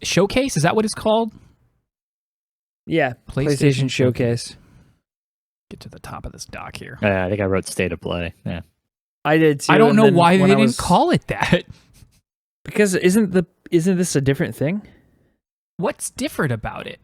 Showcase? Is that what it's called? Yeah, PlayStation Showcase. Get to the top of this doc here. I think I wrote State of Play. Yeah, I did too. I don't know why they didn't call it that. Because isn't this a different thing? What's different about it?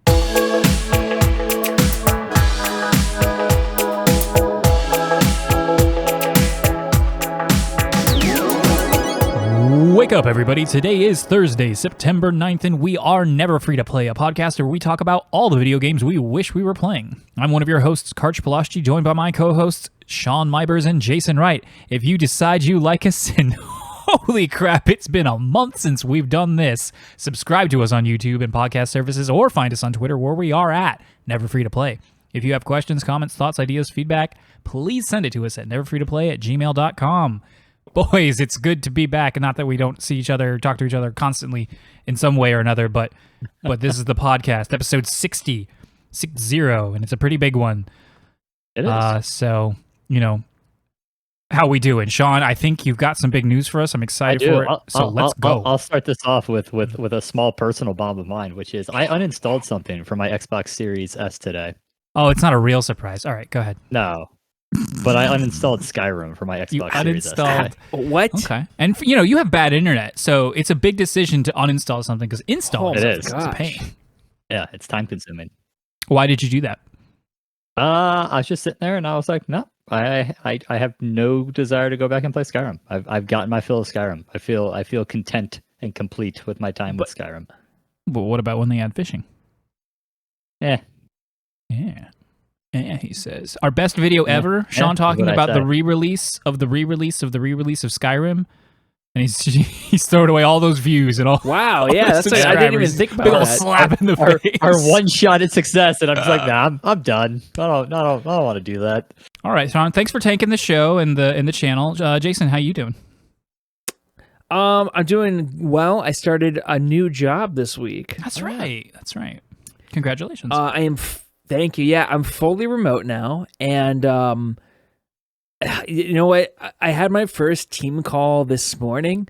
Wake up, everybody. Today is Thursday, September 9th, and we are Never Free to Play, a podcast where we talk about all the video games we wish we were playing. I'm one of your hosts, Karch Pulaski, joined by my co-hosts, Sean Mybers and Jason Wright. If you decide you like us, and holy crap, it's been a month since we've done this, subscribe to us on YouTube and podcast services, or find us on Twitter, where we are at Never Free to Play. If you have questions, comments, thoughts, ideas, feedback, please send it to us at neverfreetoplay@gmail.com. Boys, it's good to be back. Not that we don't see each other, talk to each other constantly in some way or another, but this is the podcast, episode 60, and it's a pretty big one. it is. So, how we doing? Sean, I think you've got some big news for us. I'm excited for it. Let's go. I'll start this off with a small personal bomb of mine, which is I uninstalled something from my Xbox Series S today. Oh, it's not a real surprise. All right, go ahead. No. But I uninstalled Skyrim for my Xbox Series S. Uninstalled. What? Okay. And, you have bad internet, so it's a big decision to uninstall something, because install it is is. a pain. Yeah, it's time consuming. Why did you do that? I was just sitting there and I was like, no, I have no desire to go back and play Skyrim. I've gotten my fill of Skyrim. I feel content and complete with my time with Skyrim. But what about when they add fishing? Yeah. Yeah, he says. Our best video ever, Sean talking about the re-release of Skyrim. And he's thrown away all those views and all. Wow, yeah, that's like, I didn't even think about big old that. slap in the face. Our one shot at success, and I'm just like, nah, I'm done. I don't want to do that. All right, Sean, thanks for taking the show and the channel. Jason, how you doing? I'm doing well. I started a new job this week. That's right. Congratulations. Thank you. Yeah, I'm fully remote now, and you know what? I had my first team call this morning,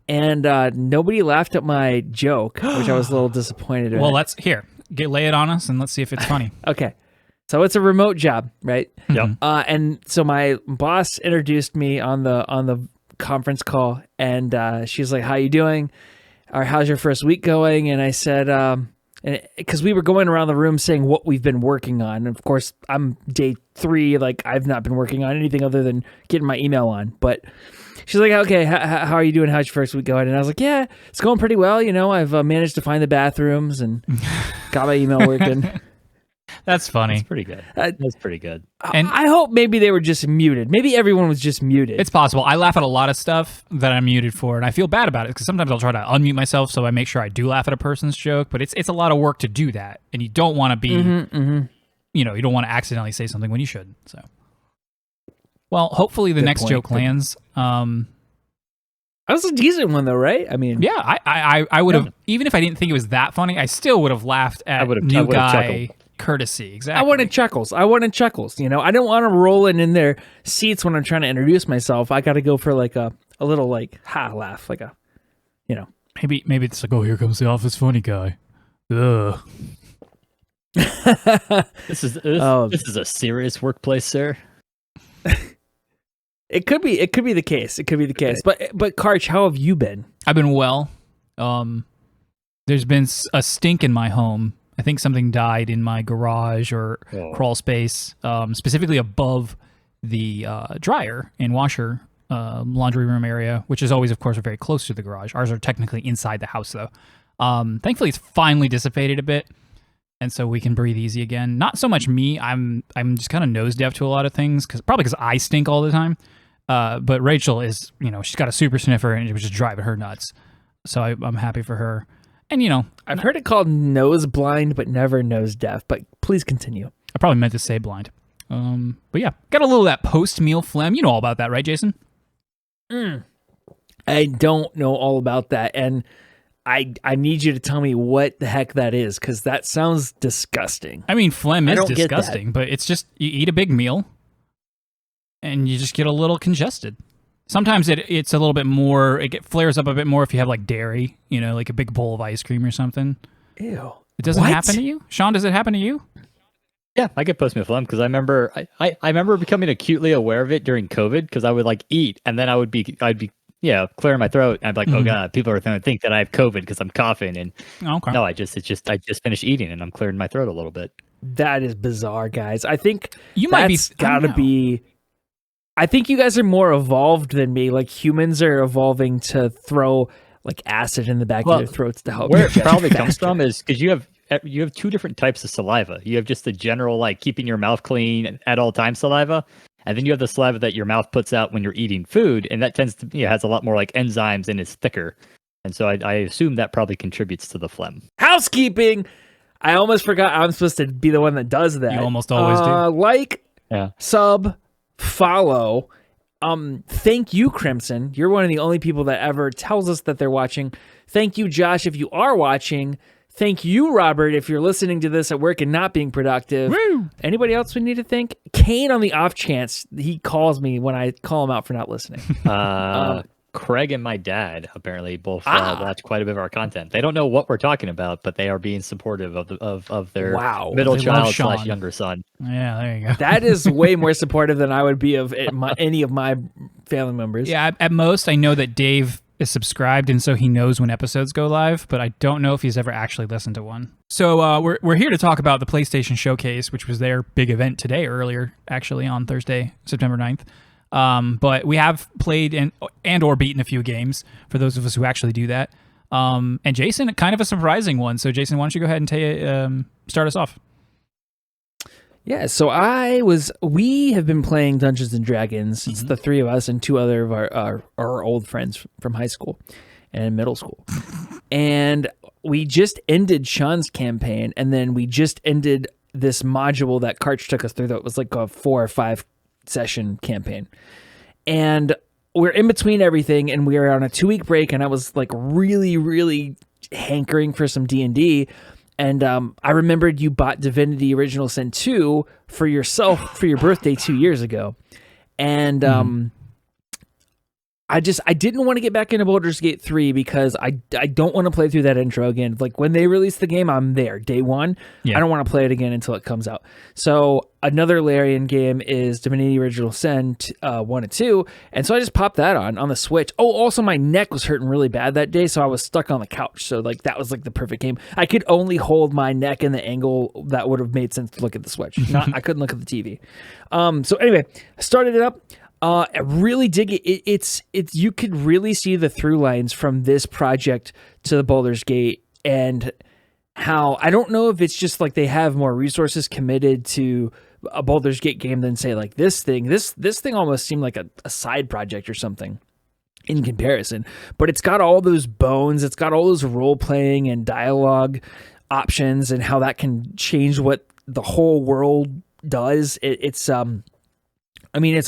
and nobody laughed at my joke, which I was a little disappointed in. Well, lay it on us, and let's see if it's funny. Okay, so it's a remote job, right? Yep. And so my boss introduced me on the conference call, and she's like, "How you doing? Or how's your first week going?" And I said, because we were going around the room saying what we've been working on. And of course, I'm day 3. Like, I've not been working on anything other than getting my email on. But she's like, okay, how are you doing? How's your first week going? And I was like, yeah, it's going pretty well. I've managed to find the bathrooms and got my email working. That's funny. That's pretty good. That's pretty good. And I hope maybe they were just muted. Maybe everyone was just muted. It's possible. I laugh at a lot of stuff that I'm muted for, and I feel bad about it, because sometimes I'll try to unmute myself so I make sure I do laugh at a person's joke, but it's a lot of work to do that, and you don't want to be, you don't want to accidentally say something when you should. So, well, hopefully the next joke lands. That was a decent one, though, right? I mean, yeah, I would have, even if I didn't think it was that funny, I still would have laughed at new guy chuckled. Courtesy. Exactly. I wanted chuckles. I don't want to roll in their seats when I'm trying to introduce myself. I got to go for like a little laugh, like a, Maybe it's like, oh, here comes the office funny guy. Ugh. This is a serious workplace, sir. It could be the case. But Karch, how have you been? I've been well. There's been a stink in my home. I think something died in my garage or crawl space, specifically above the dryer and washer laundry room area, which is always, of course, very close to the garage. Ours are technically inside the house, though. Thankfully, it's finally dissipated a bit, and so we can breathe easy again. Not so much me. I'm just kind of nose deaf to a lot of things, probably because I stink all the time. But Rachel is, she's got a super sniffer, and it was just driving her nuts. So I'm happy for her. And, I've heard it called nose blind, but never nose deaf. But please continue. I probably meant to say blind. But yeah, got a little of that post-meal phlegm. You know all about that, right, Jason? I don't know all about that. And I need you to tell me what the heck that is, because that sounds disgusting. I mean, phlegm is disgusting, but it's just, you eat a big meal, and you just get a little congested. Sometimes it's a little bit more. Flares up a bit more if you have like dairy, like a big bowl of ice cream or something. Ew. It doesn't happen to you, Sean? Does it happen to you? Yeah, I get postmeal phlegm because I remember I remember becoming acutely aware of it during COVID because I would like eat and then I'd be clearing my throat and I'd be like, oh god, people are going to think that I have COVID because I'm coughing and no, I just finished eating and I'm clearing my throat a little bit. That is bizarre, guys. I think you might be gotta be. I think you guys are more evolved than me. Like humans are evolving to throw like acid in the back of their throats to help. Where it probably comes from is because you have two different types of saliva. You have just the general like keeping your mouth clean at all times saliva, and then you have the saliva that your mouth puts out when you're eating food, and that tends to has a lot more like enzymes and is thicker, and so I assume that probably contributes to the phlegm. Housekeeping. I almost forgot I'm supposed to be the one that does that. You almost always do. Sub, follow. Thank you, Crimson. You're one of the only people that ever tells us that they're watching. Thank you, Josh, if you are watching. Thank you, Robert, if you're listening to this at work and not being productive. Woo! Anybody else we need to thank? Kane, on the off chance he calls me when I call him out for not listening. Craig and my dad apparently both watch quite a bit of our content. They don't know what we're talking about, but they are being supportive of their middle child / younger son. Yeah, there you go. That is way more supportive than I would be of any of my family members. Yeah, at most I know that Dave is subscribed, and so he knows when episodes go live, but I don't know if he's ever actually listened to one. So we're here to talk about the PlayStation Showcase, which was their big event today, earlier, actually, on Thursday, September 9th. But we have played and or beaten a few games, for those of us who actually do that. And Jason, kind of a surprising one. So Jason, why don't you go ahead and start us off? Yeah, so we have been playing Dungeons and Dragons. It's the three of us and two other of our old friends from high school and middle school. And we just ended Sean's campaign, and then we just ended this module that Karch took us through that was like a 4 or 5 session campaign. And we're in between everything, and we are on a 2-week break, and I was like really, really hankering for some D&D. And I remembered you bought Divinity Original Sin 2 for yourself for your birthday 2 years ago. And I didn't want to get back into Baldur's Gate 3 because I don't want to play through that intro again. Like when they release the game, I'm there day one. Yeah. I don't want to play it again until it comes out. So another Larian game is Divinity Original Sin 1 and 2. And so I just popped that on the Switch. Oh, also my neck was hurting really bad that day, so I was stuck on the couch. So like that was like the perfect game. I could only hold my neck in the angle that would have made sense to look at the Switch. I couldn't look at the TV. So anyway, I started it up. I really dig it. It's you could really see the through lines from this project to the Baldur's Gate, and how I don't know if it's just like they have more resources committed to a Baldur's Gate game than say like this thing. This thing almost seemed like a side project or something in comparison, but it's got all those bones. It's got all those role playing and dialogue options and how that can change what the whole world does. It's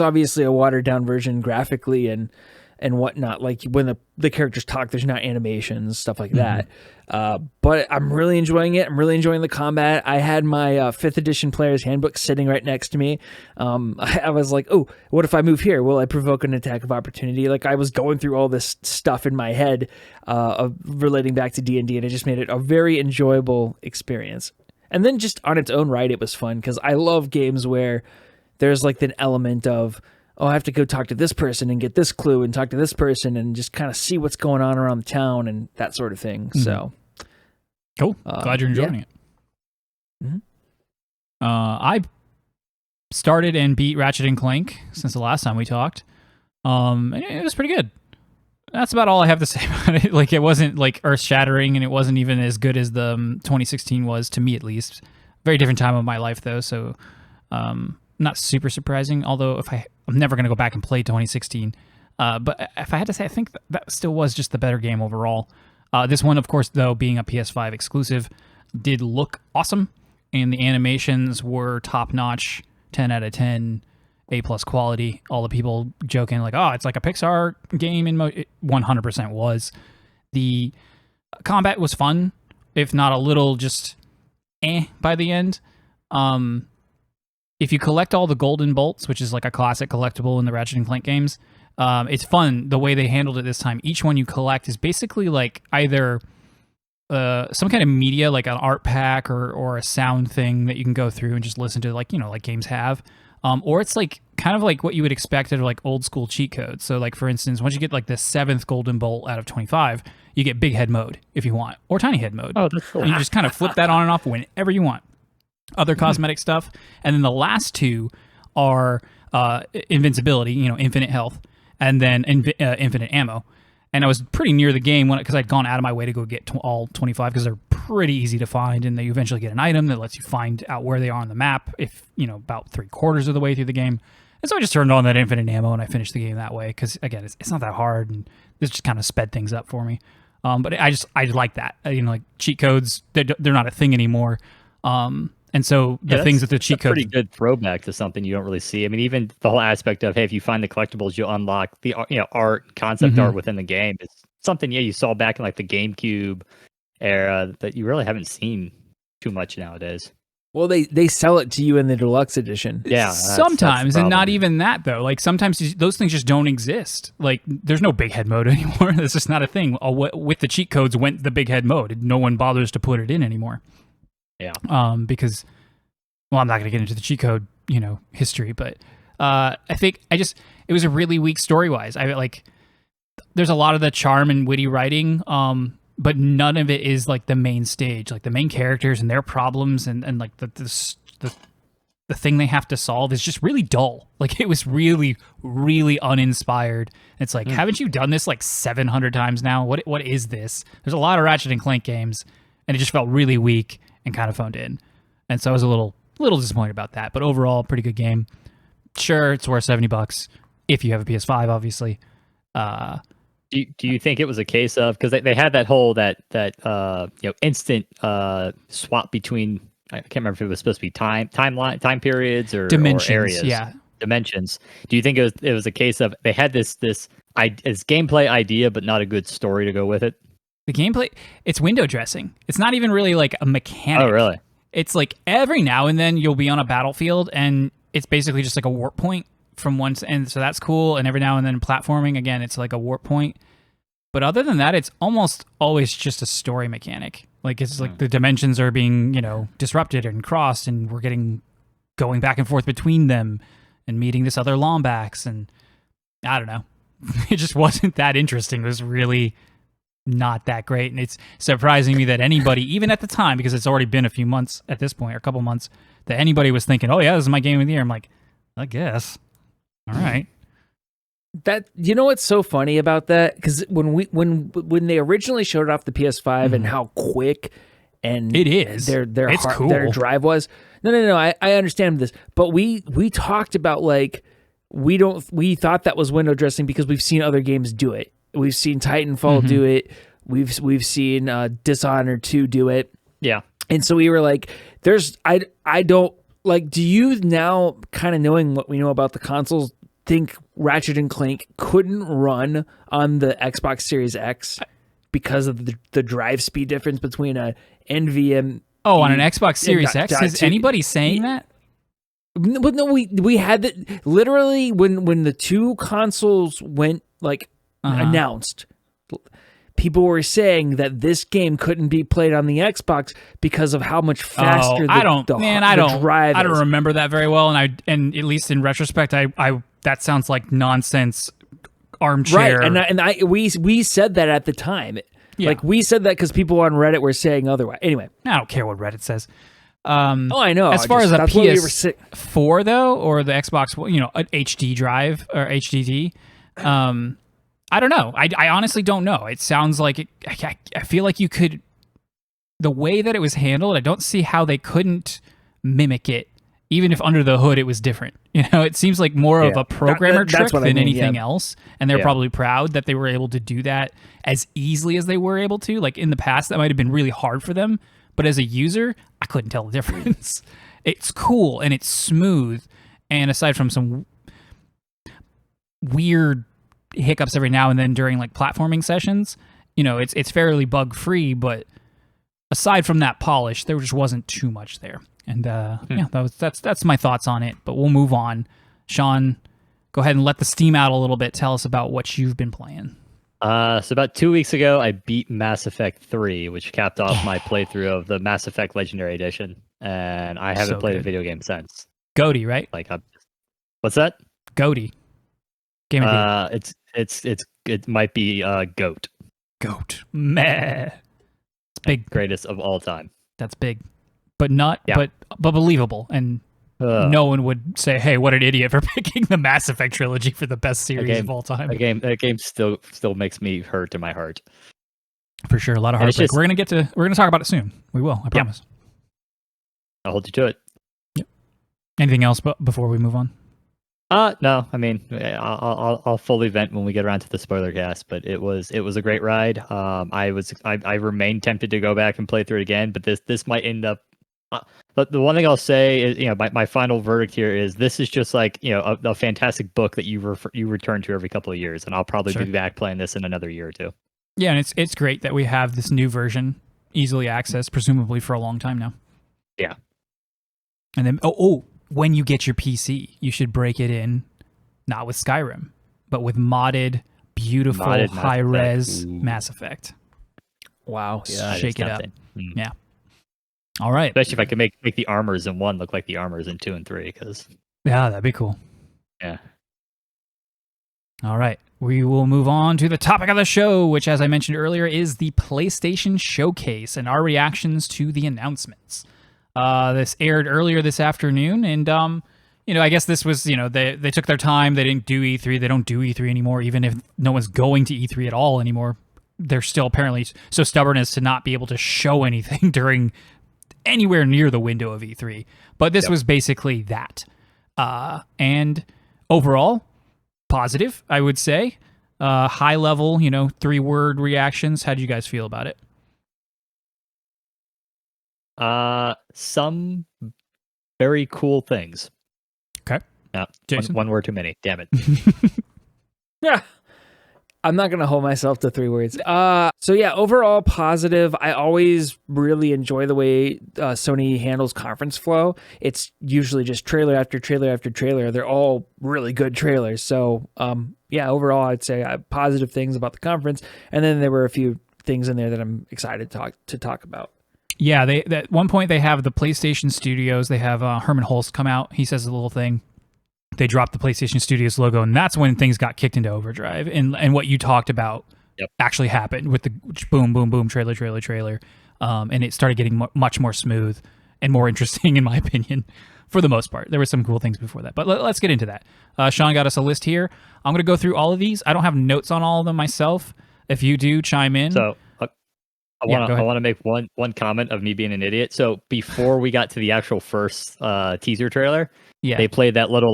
obviously a watered down version graphically and whatnot. Like when the characters talk, there's not animations, stuff like that. But I'm really enjoying it. I'm really enjoying the combat. I had my 5th edition player's handbook sitting right next to me. I was like, oh, what if I move here? Will I provoke an attack of opportunity? Like I was going through all this stuff in my head of relating back to D&D, and it just made it a very enjoyable experience. And then just on its own right, it was fun because I love games where there's like an element of, oh, I have to go talk to this person and get this clue and talk to this person and just kind of see what's going on around the town and that sort of thing. So cool. Glad you're enjoying it. I started and beat Ratchet and Clank since the last time we talked. It was pretty good. That's about all I have to say about it. Like it wasn't like earth shattering, and it wasn't even as good as the 2016 was, to me at least. Very different time of my life though, so not super surprising, although I'm never going to go back and play 2016. But if I had to say, I think that still was just the better game overall. This one, of course, though, being a PS5 exclusive, did look awesome, and the animations were top-notch, 10 out of 10, A+ quality. All the people joking like, oh, it's like a Pixar game. It 100% was. The combat was fun, if not a little just by the end. If you collect all the golden bolts, which is like a classic collectible in the Ratchet and Clank games, It's fun the way they handled it this time. Each one you collect is basically like either some kind of media, like an art pack or a sound thing that you can go through and just listen to, like, like games have. Or it's like kind of like what you would expect out of like old school cheat codes. So like, for instance, once you get like the 7th golden bolt out of 25, you get big head mode if you want, or tiny head mode. Oh, that's cool. And you just kind of flip that on and off whenever you want. Other cosmetic stuff. And then the last two are invincibility, infinite health, and then infinite ammo. And I was pretty near the game because I'd gone out of my way to go get all 25 because they're pretty easy to find, and they eventually get an item that lets you find out where they are on the map if, about 3/4 of the way through the game. And so I just turned on that infinite ammo and I finished the game that way because, again, it's not that hard, and this just kind of sped things up for me. But I like that. Like cheat codes, they're not a thing anymore. And so the things that the cheat codes... pretty good throwback to something you don't really see. I mean, even the whole aspect of, hey, if you find the collectibles, you'll unlock the art, concept art within the game. It's something, you saw back in like the GameCube era that you really haven't seen too much nowadays. Well, they sell it to you in the deluxe edition. Yeah, sometimes, and not even that though. Like sometimes those things just don't exist. Like there's no big head mode anymore. That's just not a thing. With the cheat codes went the big head mode. No one bothers to put it in anymore. Yeah. Because, well, I'm not going to get into the cheat code, history, but I think it was a really weak story-wise. There's a lot of the charm and witty writing, but none of it is like the main stage, like the main characters and their problems and like the thing they have to solve is just really dull. Like it was really, really uninspired. It's like, haven't you done this like 700 times now? What is this? There's a lot of Ratchet and Clank games, and it just felt really weak and kind of phoned in. And so I was a little disappointed about that. But overall, pretty good game. Sure, it's worth $70 if you have a PS5, obviously. Do you think it was a case of, because they had that whole that instant swap between, I can't remember if it was supposed to be time periods or dimensions, or areas, dimensions. Do you think it was a case of they had this gameplay idea but not a good story to go with it? The gameplay, it's window dressing. It's not even really like a mechanic. Oh, really? It's like every now and then you'll be on a battlefield and it's basically just like a warp point from one, and so that's cool. And every now and then platforming, again, it's like a warp point. But other than that, it's almost always just a story mechanic. Like it's like the dimensions are being, disrupted and crossed, and we're going back and forth between them and meeting this other Lombax. And I don't know. It just wasn't that interesting. It was really not that great, and it's surprising me that anybody, even at the time, because it's already been a few months at this point, or a couple months, that anybody was thinking, oh yeah, this is my game of the year. I'm like, I guess. All right. That, what's so funny about that? Because when they originally showed off the PS5 and how quick and it is their cool. Their drive was. No. I understand this, but we talked about like we thought that was window dressing because we've seen other games do it. We've seen Titanfall do it. We've seen Dishonored 2 do it. Yeah. And so we were like, I don't like, do you now, kind of knowing what we know about the consoles, think Ratchet and Clank couldn't run on the Xbox Series X because of the drive speed difference between a NVMe? Oh, on an Xbox Series X? Is anybody saying that? But no, we had that literally when the two consoles went like announced. People were saying that this game couldn't be played on the Xbox because of how much faster I don't remember that very well, and at least in retrospect, I that sounds like nonsense armchair. Right, and we said that at the time. Yeah. Like we said that because people on Reddit were saying otherwise. Anyway, I don't care what Reddit says. I know. As far as a PS4 though, or the Xbox, an HD drive or HDD, I don't know. I honestly don't know. It sounds like I feel like you could. The way that it was handled, I don't see how they couldn't mimic it, even if under the hood it was different. It seems like more of a programmer trick than anything else, and they're probably proud that they were able to do that as easily as they were able to. Like in the past, that might have been really hard for them, but as a user, I couldn't tell the difference. It's cool and it's smooth, and aside from some weird hiccups every now and then during like platforming sessions, it's fairly bug free, but aside from that polish, there just wasn't too much there. And that's my thoughts on it, but we'll move on. Sean, go ahead and let the steam out a little bit. Tell us about what you've been playing. So about 2 weeks ago, I beat Mass Effect 3, which capped off my playthrough of the Mass Effect Legendary Edition, and I haven't played a video game since. Goaty, right? What's that? Goaty. Game of the year. It might be GOAT. Goat. Meh. It's big. Greatest of all time. That's big, but believable, and no one would say, "Hey, what an idiot for picking the Mass Effect trilogy for the best series of all time." That game still makes me hurt in my heart. For sure, a lot of heartbreak. We're gonna talk about it soon. We will. I promise. I'll hold you to it. Yep. Anything else before we move on? No. I mean, I'll fully vent when we get around to the spoiler cast. But it was a great ride. I remain tempted to go back and play through it again. But this might end up. But the one thing I'll say is, my final verdict here is this is just like, a fantastic book that you return to every couple of years, and I'll probably be back playing this in another year or two. Yeah, and it's great that we have this new version easily accessed, presumably for a long time now. Yeah. And then when you get your PC, you should break it in, not with Skyrim, but with modded, beautiful, high-res Mass Effect. Wow. Yeah, shake it up. Yeah. All right. Especially if I could make the armors in 1 look like the armors in 2 and 3, because that'd be cool. Yeah. All right. We will move on to the topic of the show, which, as I mentioned earlier, is the PlayStation Showcase and our reactions to the announcements. This aired earlier this afternoon, and I guess this was, they took their time. They didn't do E3. They don't do E3 anymore, even if no one's going to E3 at all anymore. They're still apparently so stubborn as to not be able to show anything during anywhere near the window of E3. But this was basically that. And overall, positive, I would say. High level, 3-word reactions. How do you guys feel about it? Some very cool things. Okay. Jason? One word too many. Damn it. Yeah. I'm not going to hold myself to 3 words. So yeah, overall positive. I always really enjoy the way Sony handles conference flow. It's usually just trailer after trailer after trailer. They're all really good trailers. So yeah, overall, I'd say positive things about the conference. And then there were a few things in there that I'm excited to talk about. Yeah, at one point they have the PlayStation Studios. They have Herman Hulst come out. He says a little thing. They dropped the PlayStation Studios logo, and that's when things got kicked into overdrive. And what you talked about actually happened with the boom, boom, boom, trailer. And it started getting much more smooth and more interesting, in my opinion, for the most part. There were some cool things before that. But let's get into that. Sean got us a list here. I'm going to go through all of these. I don't have notes on all of them myself. If you do, chime in. So I want to make one comment of me being an idiot. So before we got to the actual first teaser trailer, they played that little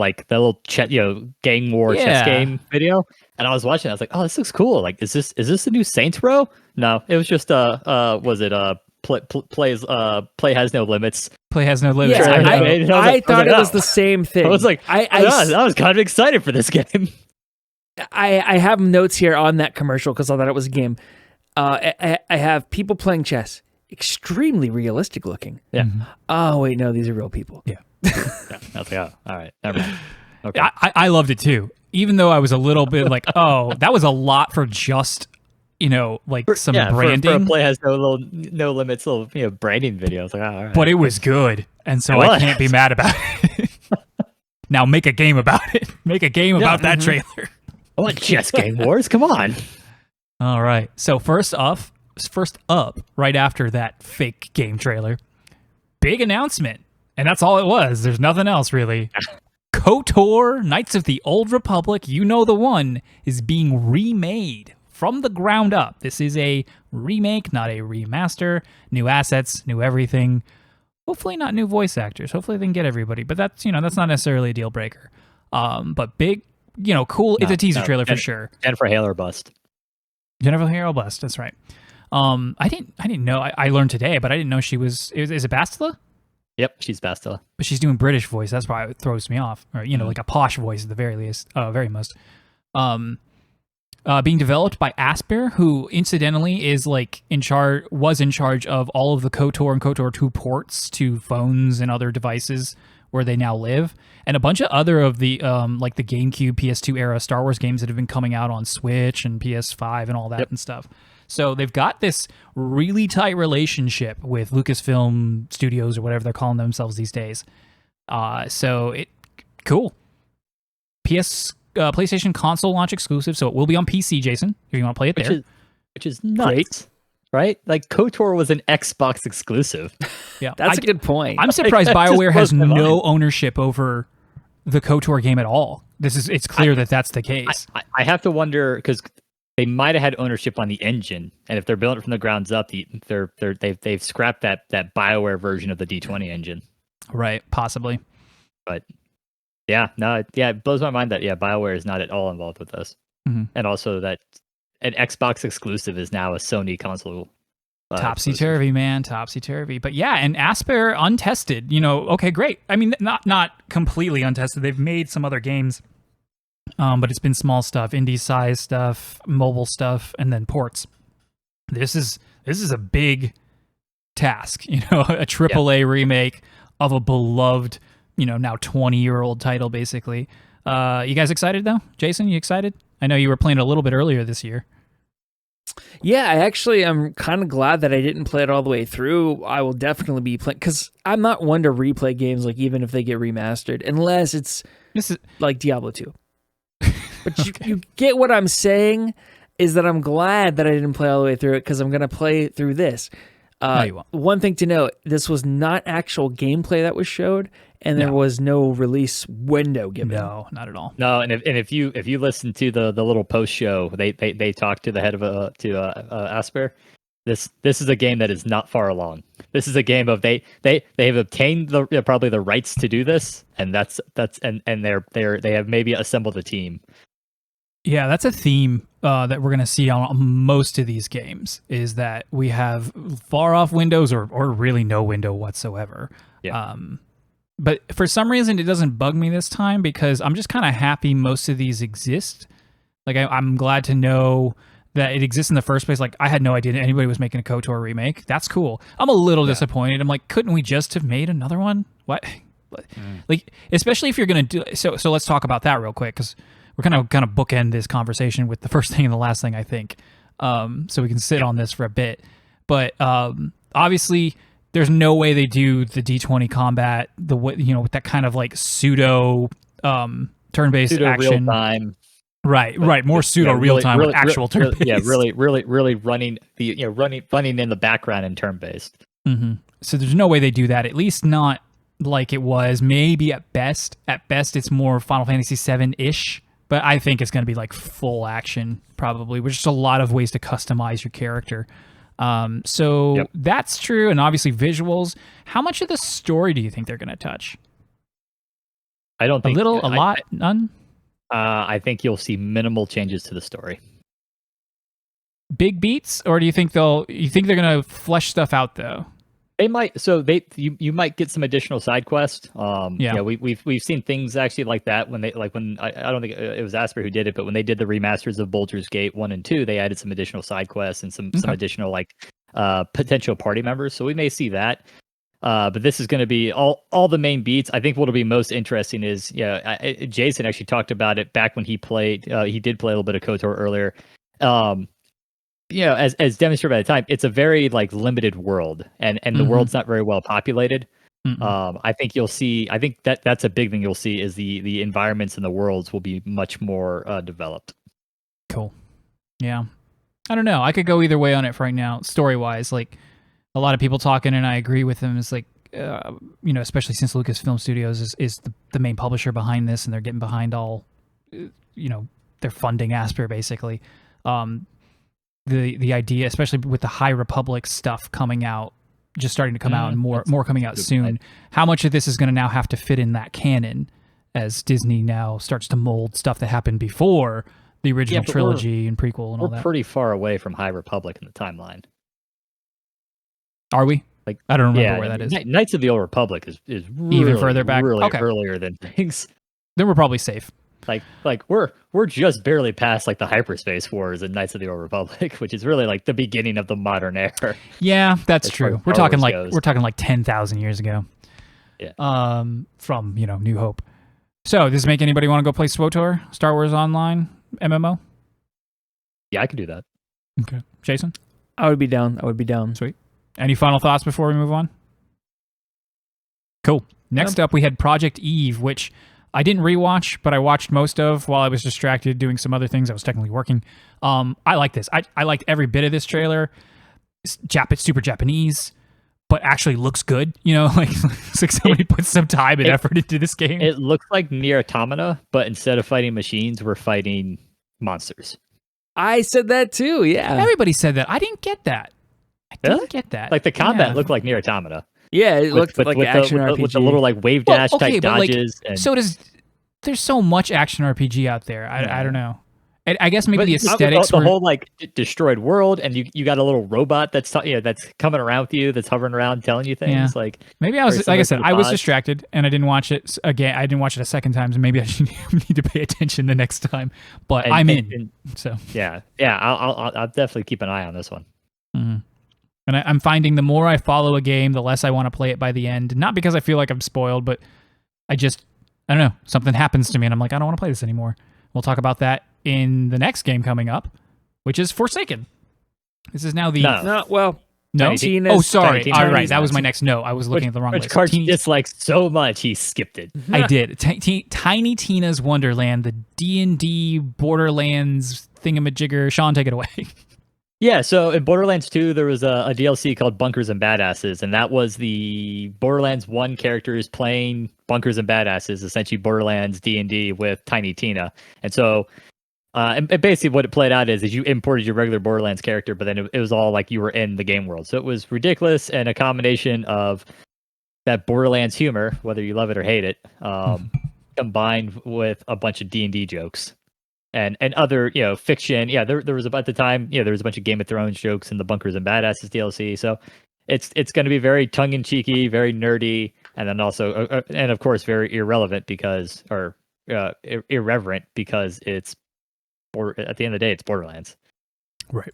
gang war chess game video, and I was watching. I was like, "Oh, this looks cool! Like, is this the new Saints Row?" No, it was just play has no limits. Play has no limits. Yeah, I thought it was the same thing. I was like, I was kind of excited for this game. I have notes here on that commercial because I thought it was a game. I have people playing chess, extremely realistic looking. Yeah. Oh wait, no, these are real people. Yeah. I was like, oh, all right, never mind. Okay. I loved it too, even though I was a little bit like, oh, that was a lot for just some branding. For a play has no limits, little branding video. It's like, all right. But it was good, and so I can't be mad about it. Now make a game about it. Make a game about that trailer. I want chess game wars. Come on. All right. So first up, right after that fake game trailer, big announcement. And that's all it was. There's nothing else, really. KOTOR, Knights of the Old Republic, you know the one, is being remade from the ground up. This is a remake, not a remaster. New assets, new everything. Hopefully not new voice actors. Hopefully they can get everybody. But that's not necessarily a deal breaker. But big, cool. It's a teaser trailer for sure. Jennifer Hale or bust. Jennifer Hale bust. That's right. I didn't know. I learned today, but I didn't know she was. Is it Bastila? Yep, she's Bastila. But she's doing British voice. That's why it throws me off. Or like a posh voice at the very least, very most. Being developed by Asper, who incidentally is was in charge of all of the KOTOR and KOTOR 2 ports to phones and other devices where they now live, and a bunch of other of the like the GameCube, PS2 era Star Wars games that have been coming out on Switch and PS5 and all that and stuff. So they've got this really tight relationship with Lucasfilm Studios or whatever they're calling themselves these days. Cool. PlayStation console launch exclusive, so it will be on PC, Jason, if you want to play it there. Which is nuts, right? Like KOTOR was an Xbox exclusive. Yeah, that's a good point. I'm surprised BioWare has no ownership over the KOTOR game at all. It's clear that that's the case. I have to wonder because they might have had ownership on the engine, and if they're building it from the grounds up, they've scrapped that BioWare version of the D20 engine. Right, possibly. But it blows my mind that BioWare is not at all involved with this, and also that an Xbox exclusive is now a Sony console. Topsy-turvy, man, topsy-turvy. But yeah, and Asper untested. Okay, great. I mean, not completely untested. They've made some other games, but it's been small stuff, indie-sized stuff, mobile stuff, and then ports. This is a big task. A AAA remake of a beloved, now 20-year-old title, basically. You guys excited, though? Jason, you excited? I know you were playing a little bit earlier this year. Yeah, I actually am kind of glad that I didn't play it all the way through. I will definitely be playing, because I'm not one to replay games, like, even if they get remastered, unless it's like Diablo 2. But you get what I'm saying, is that I'm glad that I didn't play all the way through it, because I'm going to play through this. No, you won't. One thing to note, this was not actual gameplay that was showed, and there was no release window given. No, not at all. No, and if you listen to the little post show, they talked to the head of Asper. This is a game that is not far along. This is a game of they have obtained probably the rights to do this, and they have maybe assembled a team. Yeah, that's a theme that we're going to see on most of these games, is that we have far off windows or really no window whatsoever. Yeah. But for some reason, it doesn't bug me this time, because I'm just kind of happy most of these exist. Like, I'm glad to know that it exists in the first place. Like, I had no idea anybody was making a KOTOR remake. That's cool. I'm a little disappointed. I'm like, couldn't we just have made another one? What? Like, especially if you're going to do... So let's talk about that real quick, because we're kind of bookend this conversation with the first thing and the last thing, I think. So we can sit on this for a bit. But obviously, there's no way they do the D20 combat with that kind of like pseudo turn-based action. Real time. Right. More pseudo real time with actual turn-based. Yeah, really running running in the background and turn-based. Mm-hmm. So there's no way they do that. At least not like it was. Maybe at best. At best, it's more Final Fantasy VII-ish. But I think it's going to be like full action, probably, with just a lot of ways to customize your character. That's true. And obviously visuals. How much of the story do you think they're going to touch? I don't think... A lot, none? I think you'll see minimal changes to the story. Big beats? Or do you think they're going to flesh stuff out, though? They might. So you might get some additional side quests. We've seen things actually like that when I don't think it was Asper who did it, but when they did the remasters of Baldur's Gate 1 and 2, they added some additional side quests and some additional potential party members. So we may see that. But this is going to be all the main beats. I think what'll be most interesting is Jason actually talked about it back when he played. He did play a little bit of KOTOR earlier. As demonstrated by the time, it's a very limited world, and the world's not very well populated. I think you'll see. I think that's a big thing you'll see is the environments and the worlds will be much more developed. Cool. Yeah, I don't know. I could go either way on it for right now, story wise. Like a lot of people talking, and I agree with them. It's like especially since Lucasfilm Studios is the main publisher behind this, and they're getting behind all, they're funding Asper basically. The idea, especially with the High Republic stuff coming out, just starting to come out, and more coming out soon. Point. How much of this is going to now have to fit in that canon as Disney now starts to mold stuff that happened before the original trilogy and prequel and all that? We're pretty far away from High Republic in the timeline. Like, I don't remember where that is. Knights of the Old Republic is really, even further back, really earlier than things. Then we're probably safe. Like we're just barely past the hyperspace wars in Knights of the Old Republic, which is really the beginning of the modern era. Yeah, that's true. We're talking like 10,000 years ago. from New Hope. So does this make anybody want to go play SWTOR, Star Wars Online MMO? Yeah, I could do that. Okay, Jason, I would be down. Sweet. Any final thoughts before we move on? Cool. Next up, we had Project Eve, which I didn't rewatch, but I watched most of while I was distracted doing some other things. I was technically working. I like this. I liked every bit of this trailer. It's super Japanese, but actually looks good. It's like somebody put some time and effort into this game. It looks like Nier Automata, but instead of fighting machines, we're fighting monsters. I said that too. Yeah, everybody said that. I didn't get that. I didn't get that. Like the combat looked like Nier Automata. Yeah, it looked like action RPG with the little like wave dash type dodges. There's so much action RPG out there. I don't know. I guess maybe the aesthetics. The whole like destroyed world, and you got a little robot that's coming around with you, that's hovering around telling you things. Yeah. Like maybe I was like I said, I was distracted and I didn't watch it again. I didn't watch it a second time, so maybe I should need to pay attention the next time. But I'm in. So yeah, I'll definitely keep an eye on this one. Mm-hmm. And I'm finding the more I follow a game, the less I want to play it by the end. Not because I feel like I'm spoiled, but I don't know. Something happens to me and I'm like, I don't want to play this anymore. We'll talk about that in the next game coming up, which is Forsaken. This is now the... No? Oh, sorry. All right, that was my next note. I was looking at the wrong list. Which Karch dislikes so much, he skipped it. I did. Tiny Tina's Wonderland, the D&D Borderlands thingamajigger. Sean, take it away. Yeah, so in Borderlands 2, there was a DLC called Bunkers and Badasses, and that was the Borderlands 1 characters playing Bunkers and Badasses, essentially Borderlands D&D with Tiny Tina. And so, and basically what it played out is you imported your regular Borderlands character, but then it was all like you were in the game world. So it was ridiculous and a combination of that Borderlands humor, whether you love it or hate it, combined with a bunch of D&D jokes. And other fiction. Yeah, there was at the time there was a bunch of Game of Thrones jokes in the Bunkers and Badasses DLC. So it's going to be very tongue in cheeky, very nerdy, and then also and of course very irreverent because it's at the end of the day it's Borderlands. Right.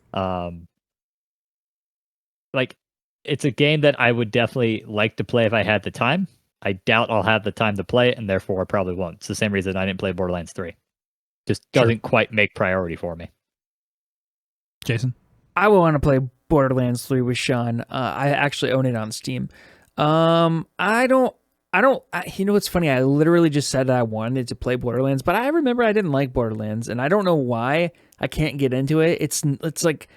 Like it's a game that I would definitely like to play if I had the time. I doubt I'll have the time to play it, and therefore I probably won't. It's the same reason I didn't play Borderlands 3. Just doesn't quite make priority for me. Jason? I would want to play Borderlands 3 with Sean. I actually own it on Steam. I don't, what's funny? I literally just said I wanted to play Borderlands, but I remember I didn't like Borderlands, and I don't know why I can't get into it. It's like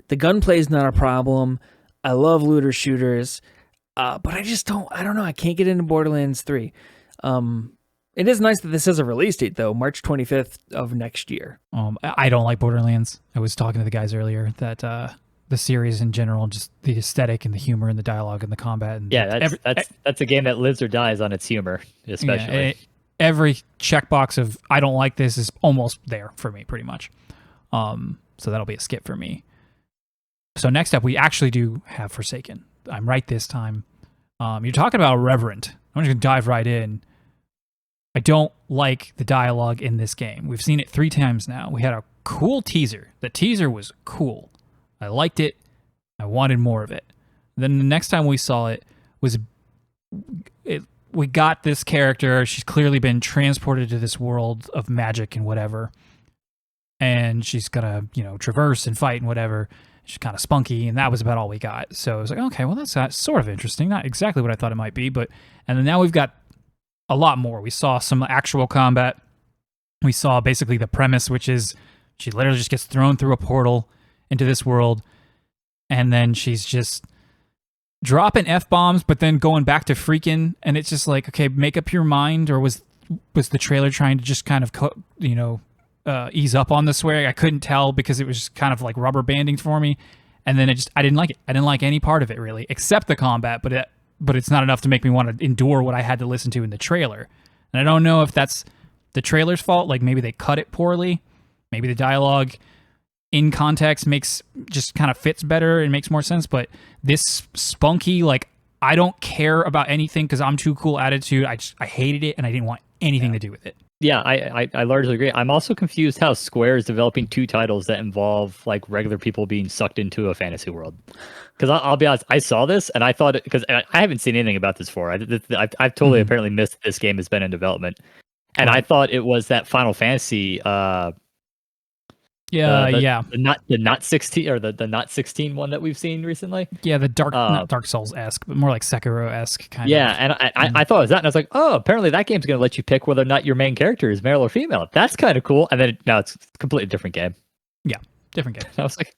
the gunplay is not a problem. I love looter shooters, but I don't know. I can't get into Borderlands 3. It is nice that this has a release date, though, March 25th of next year. I don't like Borderlands. I was talking to the guys earlier that the series in general, just the aesthetic and the humor and the dialogue and the combat. And that's a game that lives or dies on its humor, especially. Yeah, every checkbox of I don't like this is almost there for me, pretty much. So that'll be a skip for me. So next up, we actually do have Forsaken. I'm right this time. You're talking about irreverent. I'm just going to dive right in. I don't like the dialogue in this game. We've seen it 3 times now. We had a cool teaser. The teaser was cool. I liked it. I wanted more of it. Then the next time we saw it we got this character. She's clearly been transported to this world of magic and whatever. And she's gonna, traverse and fight and whatever. She's kind of spunky, and that was about all we got. So I was like, okay, well, that's sort of interesting. Not exactly what I thought it might be, but... And then now we've got a lot more. We saw some actual combat. We saw basically the premise, which is she literally just gets thrown through a portal into this world, and then she's just dropping F-bombs, but then going back to freaking, and it's just like, okay, make up your mind, or was the trailer trying to just kind of, ease up on the swearing? I couldn't tell because it was just kind of like rubber banding for me, and then I didn't like it. I didn't like any part of it, really, except the combat, but it's not enough to make me want to endure what I had to listen to in the trailer. And I don't know if that's the trailer's fault. Like maybe they cut it poorly. Maybe the dialogue in context just kind of fits better and makes more sense. But this spunky, like, I don't care about anything because I'm too cool attitude. I hated it and I didn't want anything to do with it. Yeah, I largely agree. I'm also confused how Square is developing 2 titles that involve like regular people being sucked into a fantasy world. Because I'll be honest, I saw this and I thought because I haven't seen anything about this before. I've totally apparently missed that this game has been in development, and I thought it was that Final Fantasy. The not 16 or the not 16 one that we've seen recently. Yeah, the not Dark Souls-esque, but more like Sekiro-esque kind of. Yeah, and I thought it was that, and I was like, oh, apparently that game's going to let you pick whether or not your main character is male or female. That's kind of cool. And then now it's a completely different game. Yeah, different game. I was like,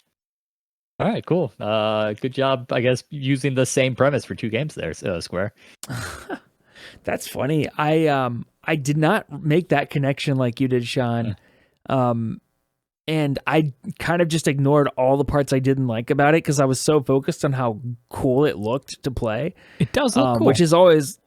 all right, cool. Good job, I guess, using the same premise for 2 games there, Square. That's funny. I did not make that connection like you did, Sean. And I kind of just ignored all the parts I didn't like about it because I was so focused on how cool it looked to play. It does look cool. Which is always,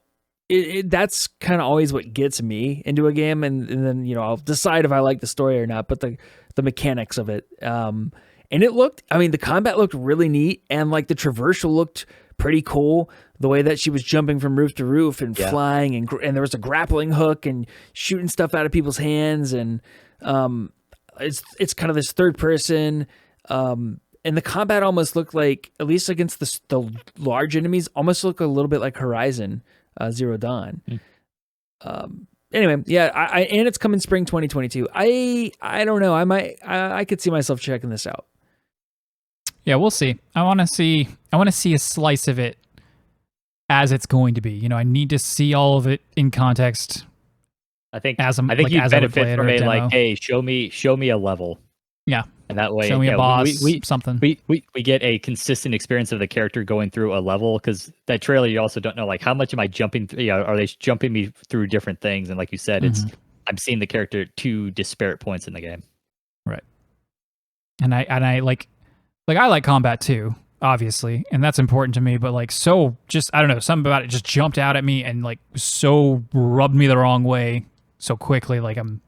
that's kind of always what gets me into a game. And then, I'll decide if I like the story or not, but the mechanics of it. And it looked, the combat looked really neat. And like the traversal looked pretty cool. The way that she was jumping from roof to roof and flying and there was a grappling hook and shooting stuff out of people's hands. And, it's kind of this third person, and the combat almost looked like, at least against the large enemies, almost look a little bit like Horizon Zero Dawn. Anyway, yeah, and it's coming spring 2022. I don't know. I could see myself checking this out. Yeah, we'll see. I want to see a slice of it as it's going to be. I need to see all of it in context. I think you benefit from like, hey, show me a level. Yeah, and that way, show me a boss, something. We get a consistent experience of the character going through a level, because that trailer you also don't know like how much am I jumping? Are they jumping me through different things? And like you said, I'm seeing the character at 2 disparate points in the game. Right. And I like I like combat too, obviously, and that's important to me. But like, so just I don't know, something about it just jumped out at me and like so rubbed me the wrong way so quickly. Like and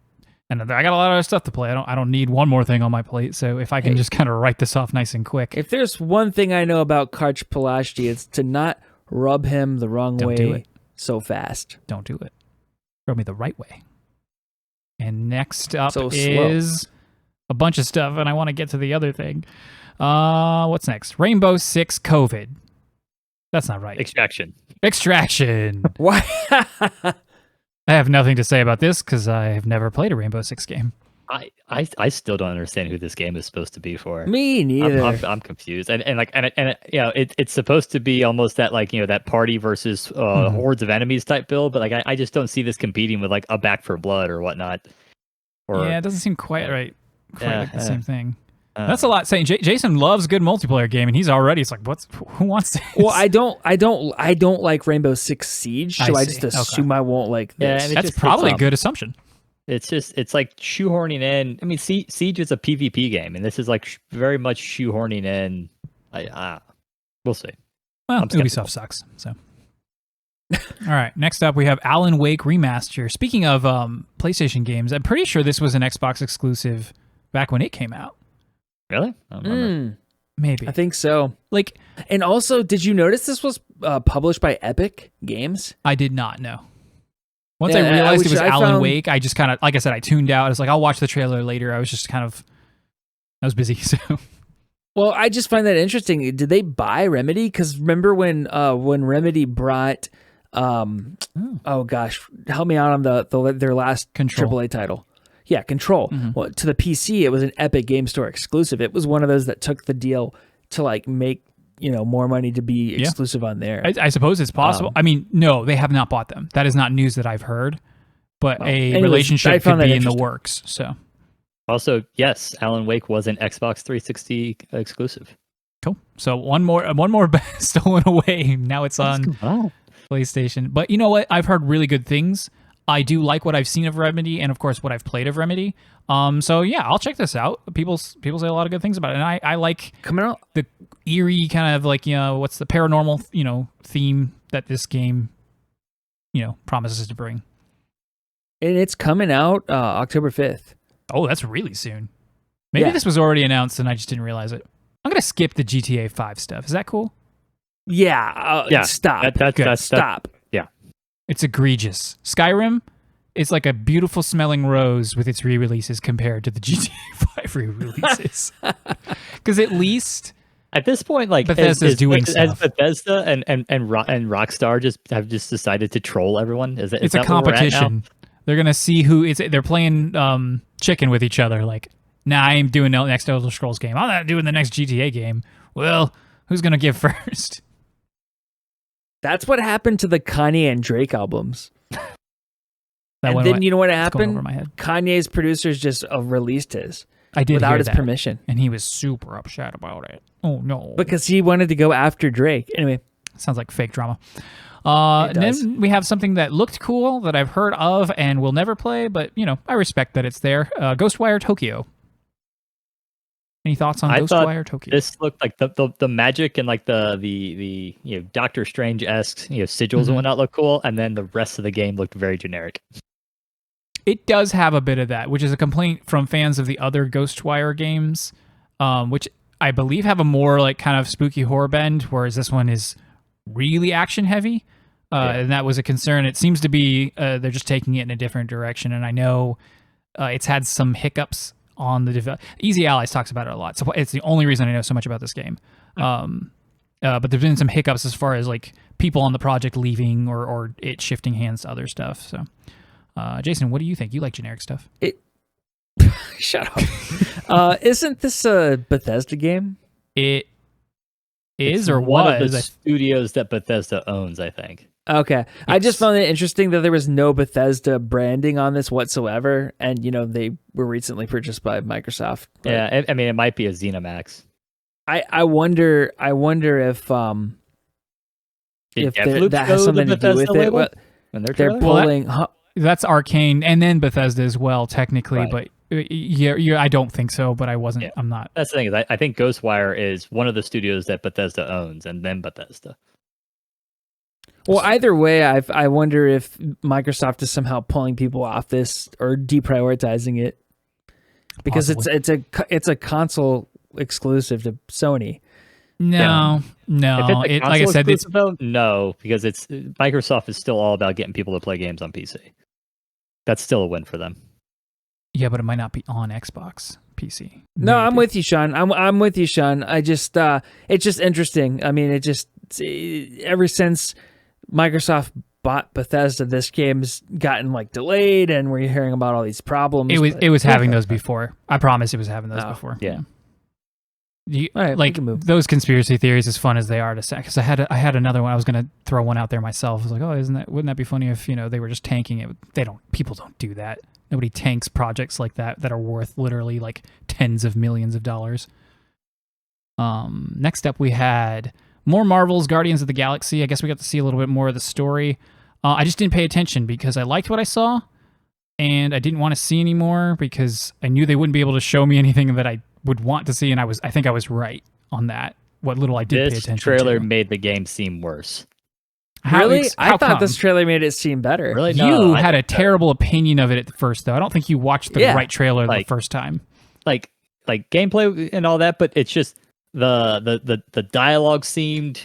I got a lot of stuff to play. I don't need one more thing on my plate. So if I can just kind of write this off nice and quick. If there's one thing I know about Karch Palashi, it's to not rub him the wrong way so fast. Don't do it. Rub me the right way. And next up is a bunch of stuff, and I want to get to the other thing. What's next? Rainbow Six COVID. That's not right. Extraction. Why? I have nothing to say about this because I have never played a Rainbow Six game. I still don't understand who this game is supposed to be for. Me neither. I'm confused. And it's supposed to be almost that like that party versus hordes of enemies type build, but like I just don't see this competing with like a Back 4 Blood or whatnot. It doesn't seem quite right. Like the same thing. That's a lot saying. Jason loves a good multiplayer game, and he's already. It's like, who wants this? Well, I don't like Rainbow Six Siege, so I just assume I won't like this. That's probably a good assumption. It's like shoehorning in. I mean, Siege is a PvP game, and this is like very much shoehorning in. We'll see. Well, Ubisoft sucks. So, all right. Next up, we have Alan Wake Remaster. Speaking of PlayStation games, I'm pretty sure this was an Xbox exclusive back when it came out. Really? I don't remember. Maybe. I think so. And also, did you notice this was published by Epic Games? I did not know. Once I realized it was Alan Wake, I just kind of, like I said, I tuned out. I was like, I'll watch the trailer later. I was just I was busy, so. Well, I just find that interesting. Did they buy Remedy? Because remember when Remedy brought, oh gosh, help me out on their last Control. AAA title. Yeah, Control. Well, to the PC, it was an Epic Game Store exclusive. It was one of those that took the deal to like make more money to be exclusive on there. I suppose it's possible. I mean, no, they have not bought them. That is not news that I've heard. But relationship could be in the works. So, also, yes, Alan Wake was an Xbox 360 exclusive. Cool. So one more stolen away. Now it's on PlayStation. But you know what? I've heard really good things. I do like what I've seen of Remedy, and of course what I've played of Remedy. So yeah, I'll check this out. People say a lot of good things about it, and I like coming out the eerie kind of like what's the paranormal theme that this game promises to bring. And it's coming out October 5th. Oh, that's really soon. Maybe this was already announced and I just didn't realize it. I'm gonna skip the GTA 5 stuff. Is that cool? Yeah. Stop. Stop. Stop. Yeah. It's egregious. Skyrim it's like a beautiful smelling rose with its re-releases compared to the GTA 5 re-releases. Because at least at this point, like Bethesda's doing stuff. As Bethesda and Rockstar have decided to troll everyone. It's a competition. They're gonna see who is. They're playing chicken with each other. Like, nah, I'm doing the next Elder Scrolls game. I'm not doing the next GTA game. Well, who's gonna give first? That's what happened to the Kanye and Drake albums. And then you know what happened? Over my head. Kanye's producers just released his. I did without hear his that, permission, and he was super upset about it. Oh no, because he wanted to go after Drake. Anyway, sounds like fake drama. And then we have something that looked cool that I've heard of and will never play, but I respect that it's there. Ghostwire Tokyo. Any thoughts on Ghostwire Tokyo? This looked like the magic and like the Doctor Strange-esque sigils and whatnot look cool, and then the rest of the game looked very generic. It does have a bit of that, which is a complaint from fans of the other Ghostwire games, which I believe have a more like kind of spooky horror bend, whereas this one is really action heavy. And that was a concern. It seems to be they're just taking it in a different direction, and I know it's had some hiccups on the Easy Allies talks about it a lot, so it's the only reason I know so much about this game. But there's been some hiccups as far as like people on the project leaving or it shifting hands to other stuff. So, Jason, what do you think? You like generic stuff? Shut up. Isn't this a Bethesda game? It is, or one was of the studios that Bethesda owns, I think. Okay. I just found it interesting that there was no Bethesda branding on this whatsoever, and they were recently purchased by Microsoft. Yeah, I mean it might be a ZeniMax. I wonder if that has something to do with it. Well, they're pulling. That's Arcane and then Bethesda as well, technically, right. But yeah, I don't think so. But I wasn't. Yeah. I'm not. That's the thing is, I think Ghostwire is one of the studios that Bethesda owns, and then Bethesda. Well, either way, I wonder if Microsoft is somehow pulling people off this or deprioritizing it, because Possibly. it's a console exclusive to Sony. No. If like I said, no, because Microsoft is still all about getting people to play games on PC. That's still a win for them. Yeah, but it might not be on Xbox PC. No, maybe. I'm with you, Sean. I'm with you, Sean. I just it's just interesting. I mean, ever since Microsoft bought Bethesda, this game's gotten like delayed, and we're hearing about all these problems. It was having those before. I promise it was having those before. Yeah. All right, like those conspiracy theories, as fun as they are to say, because I had another one. I was gonna throw one out there myself. I was like, oh, wouldn't that be funny if they were just tanking it? People don't do that. Nobody tanks projects like that are worth literally like tens of millions of dollars. Next up, we had more Marvel's Guardians of the Galaxy. I guess we got to see a little bit more of the story. I just didn't pay attention because I liked what I saw, and I didn't want to see any more because I knew they wouldn't be able to show me anything that I would want to see, and I think I was right on that. What little I did pay attention to. This trailer made the game seem worse. Really? I thought this trailer made it seem better. Really? You had a terrible opinion of it at first, though. I don't think you watched the right trailer the first time. Like gameplay and all that, but it's just the dialogue seemed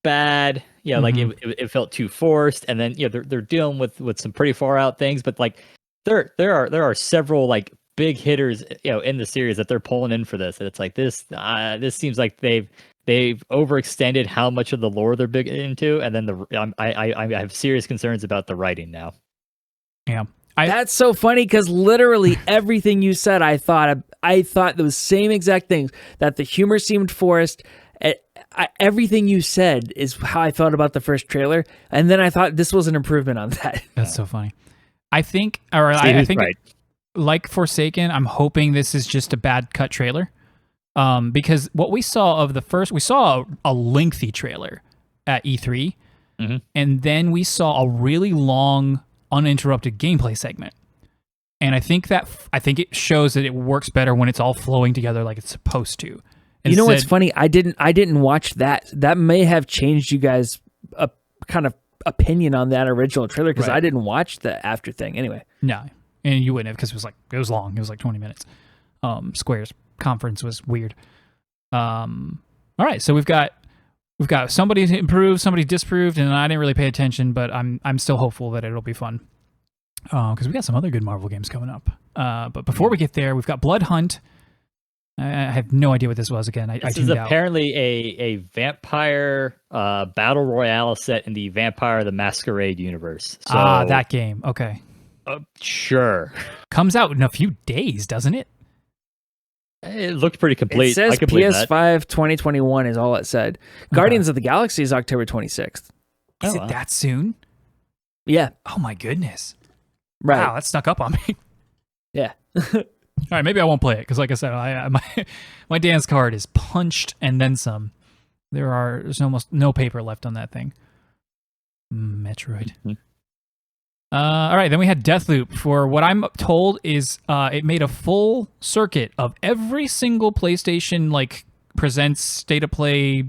bad. Yeah, like it felt too forced, and then they're dealing with some pretty far out things, but like there are several like big hitters in the series that they're pulling in for this, and it's like this seems like they've overextended how much of the lore they're big into, and then I have serious concerns about the writing now. Yeah, that's so funny because literally everything you said, I thought those same exact things. That the humor seemed forced. Everything you said is how I felt about the first trailer, and then I thought this was an improvement on that. That's so funny. I think right. Like Forsaken, I'm hoping this is just a bad cut trailer. Because what we saw we saw a lengthy trailer at E3, and then we saw a really long, uninterrupted gameplay segment. And I think it shows that it works better when it's all flowing together like it's supposed to. You know what's funny? I didn't watch that. That may have changed you guys' kind of opinion on that original trailer because I didn't watch the after thing anyway. No, and you wouldn't have because it was long. It was like 20 minutes. Square's conference was weird. All right, so we've got somebody improved, somebody disproved, and I didn't really pay attention, but I'm still hopeful that it'll be fun. because we got some other good Marvel games coming up. But before we get there, we've got Blood Hunt. I have no idea what this was again. I This is tuned out. apparently a vampire battle royale set in the Vampire the Masquerade universe. So, that game. Okay. Sure. Comes out in a few days, doesn't it? It looked pretty complete. It says I could believe that. PS5 2021 is all it said. Guardians of the Galaxy is October 26th. Is it that soon? Yeah. Oh my goodness. Right. Wow, that snuck up on me. Yeah. All right, maybe I won't play it because, like I said, my dance card is punched and then some. There's almost no paper left on that thing. Metroid. Mm-hmm. All right, then we had Deathloop. For what I'm told is, it made a full circuit of every single PlayStation presents state of play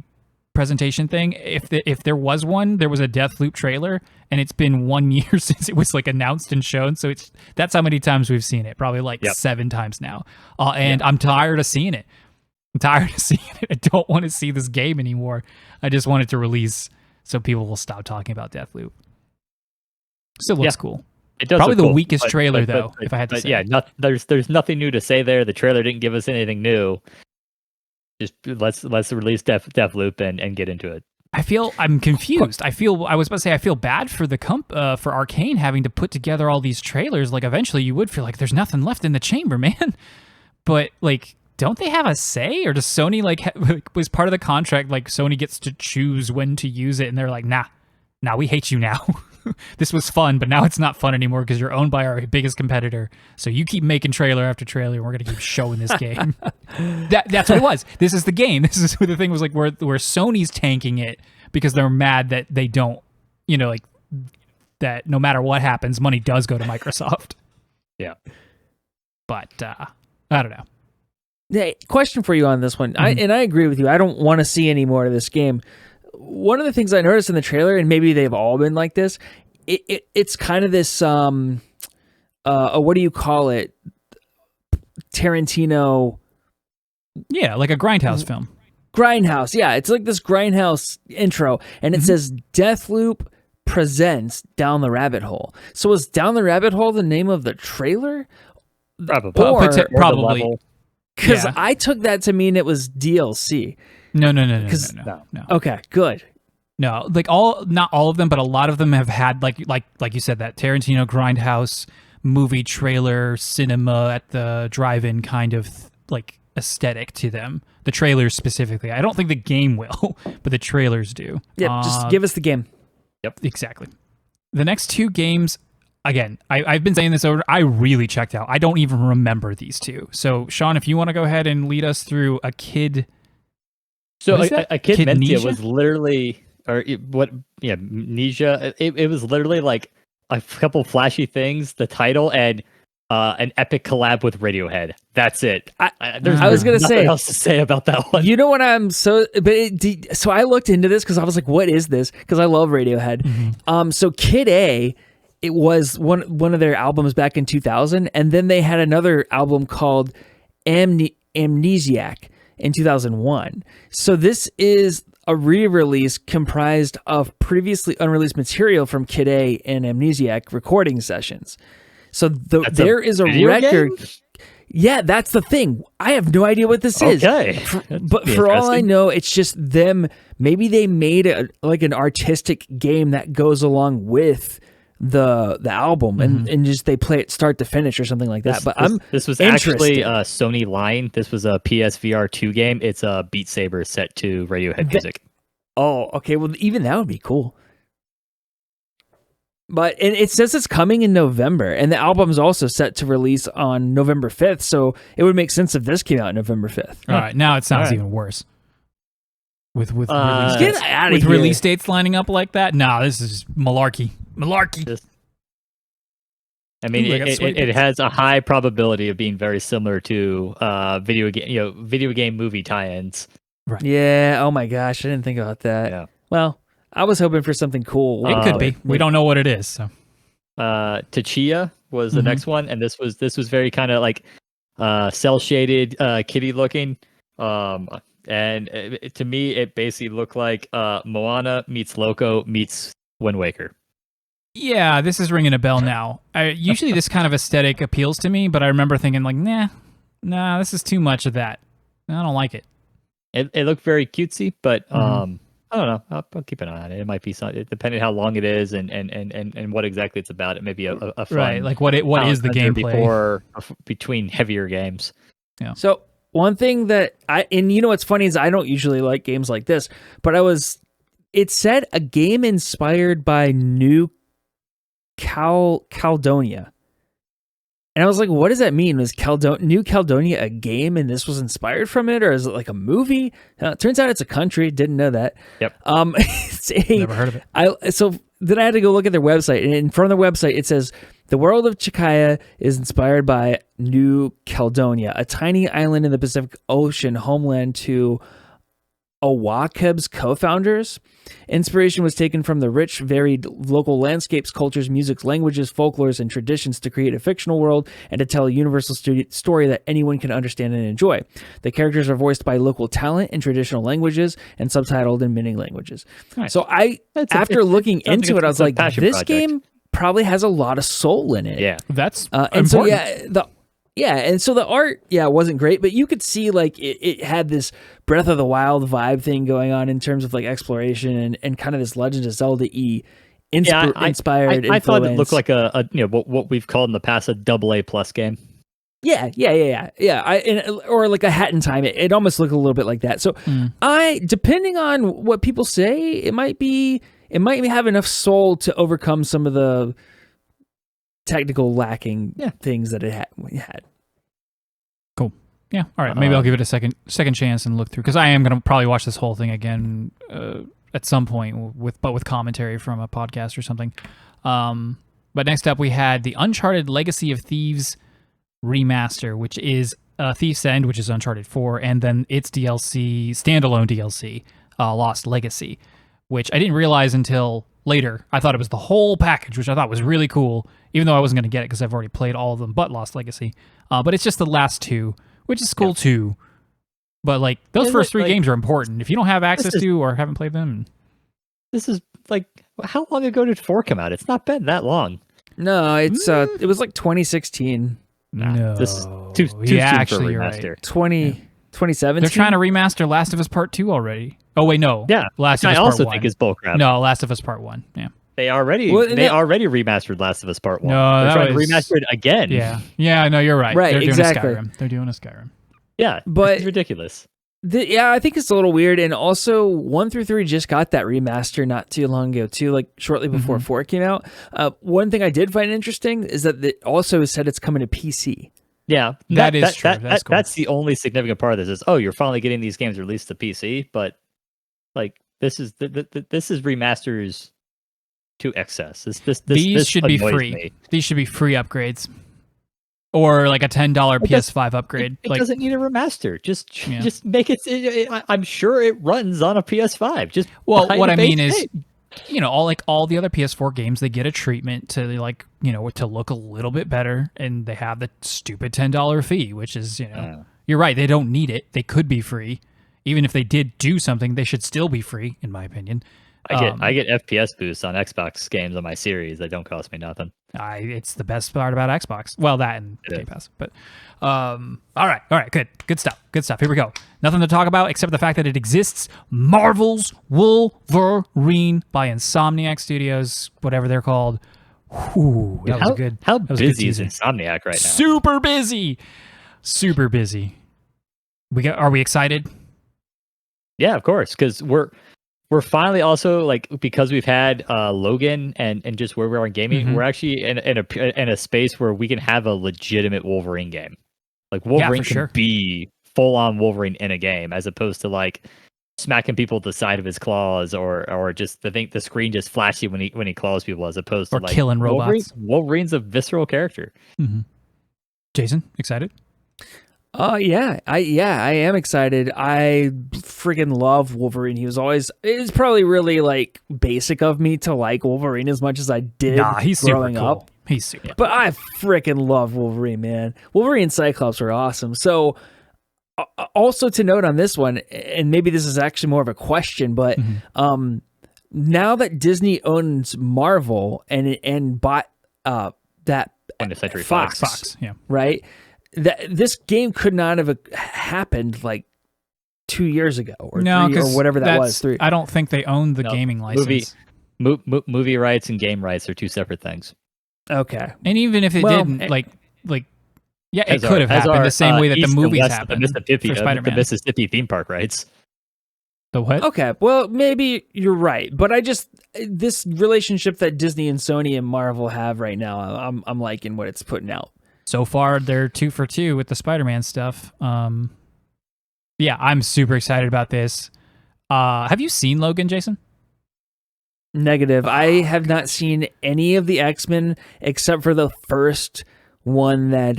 presentation thing. If there was one, there was a Deathloop trailer, and it's been 1 year since it was announced and shown. So that's how many times we've seen it. Probably 7 times now. And I'm tired of seeing it. I don't want to see this game anymore. I just want it to release so people will stop talking about Deathloop. Still looks cool. It does probably look the cool, weakest trailer though, if I had to say. Yeah, there's nothing new to say there. The trailer didn't give us anything new. Just let's release Deathloop and get into it. I'm confused. I was about to say I feel bad for the for Arcane having to put together all these trailers. Eventually you would feel like there's nothing left in the chamber, man. But don't they have a say, or does Sony was part of the contract? Sony gets to choose when to use it, and they're like, nah, we hate you now. This was fun, but now it's not fun anymore because you're owned by our biggest competitor. So you keep making trailer after trailer, and we're going to keep showing this game. That's what it was. This is the game. This is what the thing was where Sony's tanking it because they're mad that they don't, that no matter what happens, money does go to Microsoft. Yeah. But I don't know. Hey, question for you on this one. Mm-hmm. I agree with you. I don't want to see any more of this game. One of the things I noticed in the trailer, and maybe they've all been like this, it's kind of this what do you call it? Tarantino. Yeah, like a Grindhouse film. Grindhouse, yeah. It's like this Grindhouse intro, and it says Deathloop presents Down the Rabbit Hole. So is Down the Rabbit Hole the name of the trailer? Probably. Probably. Because I took that to mean it was DLC. No. Okay, good. No, not all of them, but a lot of them have had like you said, that Tarantino Grindhouse movie trailer cinema at the drive-in kind of aesthetic to them. The trailers specifically. I don't think the game will, but the trailers do. Yeah, just give us the game. Yep, exactly. The next 2 games, again, I've been saying this over. I really checked out. I don't even remember these 2. So, Sean, if you want to go ahead and lead us through a kid. So a Kid Mentia Kidnesia? was literally, Amnesia. It was literally a couple flashy things, the title, and an epic collab with Radiohead. That's it. I was gonna nothing else to say about that one. You know what so I looked into this because I was like, what is this? Because I love Radiohead. Mm-hmm. So Kid A, it was one of their albums back in 2000, and then they had another album called Amnesiac in 2001. So this is a re-release comprised of previously unreleased material from Kid A and Amnesiac recording sessions. So there is a record. Game? Yeah, that's the thing. I have no idea what this is. Okay. But for all I know, it's just them. Maybe they made an artistic game that goes along with the album, and just they play it start to finish or something like that. This was interested. actually Sony line. This was a PSVR 2 game. It's a Beat Saber set to Radiohead music. Oh, okay. Well, even that would be cool. But it says it's coming in November, and the album's also set to release on November 5th. So it would make sense if this came out November 5th. All right, now it sounds even worse. With release get dates. out of with here. release dates lining up like that. Nah, this is malarkey. I mean, it has a high probability of being very similar to video game movie tie-ins. Right. Yeah. Oh my gosh, I didn't think about that. Yeah. Well, I was hoping for something cool. It could be. We don't know what it is. So. Tachia was the next one, and this was very kind of cell shaded, kitty looking. And to me, it basically looked like Moana meets Loco meets Wind Waker. Yeah, this is ringing a bell now. Usually this kind of aesthetic appeals to me, but I remember thinking like, nah, this is too much of that. I don't like it. It looked very cutesy, but I don't know. I'll keep an eye on it. It might be something, depending how long it is and what exactly it's about. It may be a fun, right. Like what is the gameplay between heavier games. Yeah. So one thing that and you know what's funny is I don't usually like games like this, but it said a game inspired by New Caledonia. And I was like, what does that mean? Was New Caledonia a game and this was inspired from it? Or is it like a movie? It turns out it's a country. Didn't know that. Yep. Never heard of it. So then I had to go look at their website. And in front of their website, it says, the world of Chikaya is inspired by New Caledonia, a tiny island in the Pacific Ocean, homeland to Awakeb's co-founders. Inspiration was taken from the rich, varied local landscapes, cultures, musics, languages, folklores, and traditions to create a fictional world and to tell a universal story that anyone can understand and enjoy. The characters are voiced by local talent in traditional languages and subtitled in many languages. Nice. So after looking into it, I was like, this game probably has a lot of soul in it. Yeah, that's and important. And so the art, wasn't great, but you could see like it had this Breath of the Wild vibe thing going on in terms of like exploration and kind of this Legend of Zelda-y inspired. I thought it looked like a what we've called in the past a AA+ game. Yeah. Or like a Hat in Time. It almost looked a little bit like that. So depending on what people say, it might have enough soul to overcome some of the technical lacking things that it had. Cool. Yeah. All right. Maybe I'll give it a second chance and look through, because I am going to probably watch this whole thing again at some point with commentary from a podcast or something. But next up we had the Uncharted Legacy of Thieves remaster, which is Thief's End, which is Uncharted 4, and then its DLC, standalone DLC, Lost Legacy, which I didn't realize until later. I thought it was the whole package, which I thought was really cool, even though I wasn't going to get it because I've already played all of them but Lost Legacy. But it's just the last two, which is cool too. But like those first three games are important. If you don't have access to or haven't played them. This is like, how long ago did 4 come out? It's not been that long. No, it's it was like 2016. No. This is too soon for a remaster. Right. 2017. They're trying to remaster Last of Us Part 2 already. Oh wait, no. Yeah. Last of Us I also Part 1. think is bullcrap. No, Last of Us Part 1. Yeah. They already remastered Last of Us Part 1. No, they're trying to remaster it again. Yeah. Yeah, no, you're right. Right, They're exactly. doing a Skyrim. They're doing a Skyrim. Yeah, but it's ridiculous. I think it's a little weird. And also 1 through 3 just got that remaster not too long ago too, like shortly before 4 came out. One thing I did find interesting is that it also said it's coming to PC. Yeah, that is true. That's cool. That's the only significant part of this is, you're finally getting these games released to PC, but like this is remasters to excess. This should be free. Me. These should be free upgrades, or like a $10 PS5 upgrade. It doesn't need a remaster. Just make it. I'm sure it runs on a PS5. What I mean is, all the other PS4 games, they get a treatment to to look a little bit better, and they have the stupid $10 fee, which is you're right. They don't need it. They could be free. Even if they did do something, they should still be free, in my opinion. I get FPS boosts on Xbox games on my series that don't cost me nothing. It's the best part about Xbox. Well, that and Game Pass. But all right, good stuff. Here we go. Nothing to talk about except the fact that it exists. Marvel's Wolverine by Insomniac Studios, whatever they're called. Whew, that was good. How busy is Insomniac right now? Super busy. Are we excited? Yeah, of course, because we're finally also, like, because we've had Logan and just where we are in gaming, we're actually in a space where we can have a legitimate Wolverine game. Like Wolverine can be full on Wolverine in a game, as opposed to like smacking people with the side of his claws or just the screen just flashy when he claws people, as opposed to like killing robots. Wolverine's a visceral character. Mm-hmm. Jason, excited? I am excited. I freaking love Wolverine. It's probably really like basic of me to like Wolverine as much as I did he's growing super cool. up. He's super. But I freaking love Wolverine, man. Wolverine and Cyclops are awesome. So also to note on this one, and maybe this is actually more of a question, but now that Disney owns Marvel and bought that 20th Century Fox, yeah. right? This game could not have happened like 2 years ago or three, or whatever that was. I don't think they own the gaming license. Movie rights and game rights are two separate things. Okay. And even if it didn't, like, yeah, it could have happened the same way that the movies happened the Mississippi theme park rights. The what? Okay, well, maybe you're right, but this relationship that Disney and Sony and Marvel have right now, I'm liking what it's putting out. So far, they're 2 for 2 with the Spider-Man stuff. Yeah, I'm super excited about this. Have you seen Logan, Jason? Negative. I have not seen any of the X-Men except for the first one that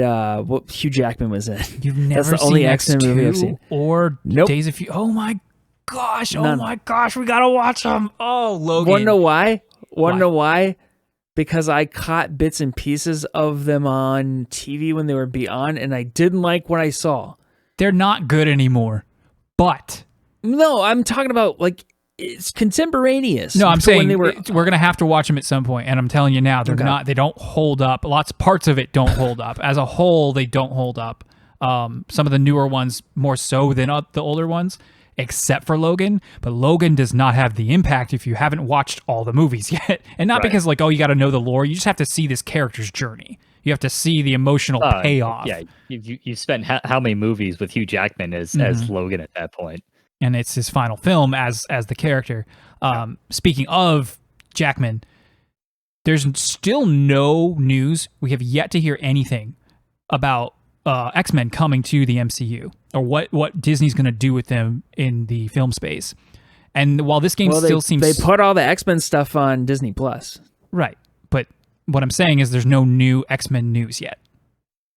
Hugh Jackman was in. You've never That's the seen only X-Men movie I've seen. Or Nope. Days of Future? Oh my gosh! Oh my gosh! We gotta watch them. Oh, Logan. Want to know why? Want to know why? Because I caught bits and pieces of them on TV when they were on, and I didn't like what I saw. They're not good anymore. But no, I'm talking about like it's contemporaneous. No, I'm saying when they were. We're gonna have to watch them at some point, and I'm telling you now, they're not. They don't hold up. Parts of it don't hold up. As a whole, they don't hold up. Some of the newer ones more so than the older ones, except for Logan. But Logan does not have the impact if you haven't watched all the movies yet, and not because like, oh, you got to know the lore. You just have to see this character's journey. You have to see the emotional payoff. Yeah, you spent how many movies with Hugh Jackman as Logan at that point? And it's his final film as the character. Speaking of Jackman, there's still no news. We have yet to hear anything about X-Men coming to the MCU or what Disney's going to do with them in the film space. And while this game seems... They put all the X-Men stuff on Disney+. Plus. Right. But what I'm saying is there's no new X-Men news yet.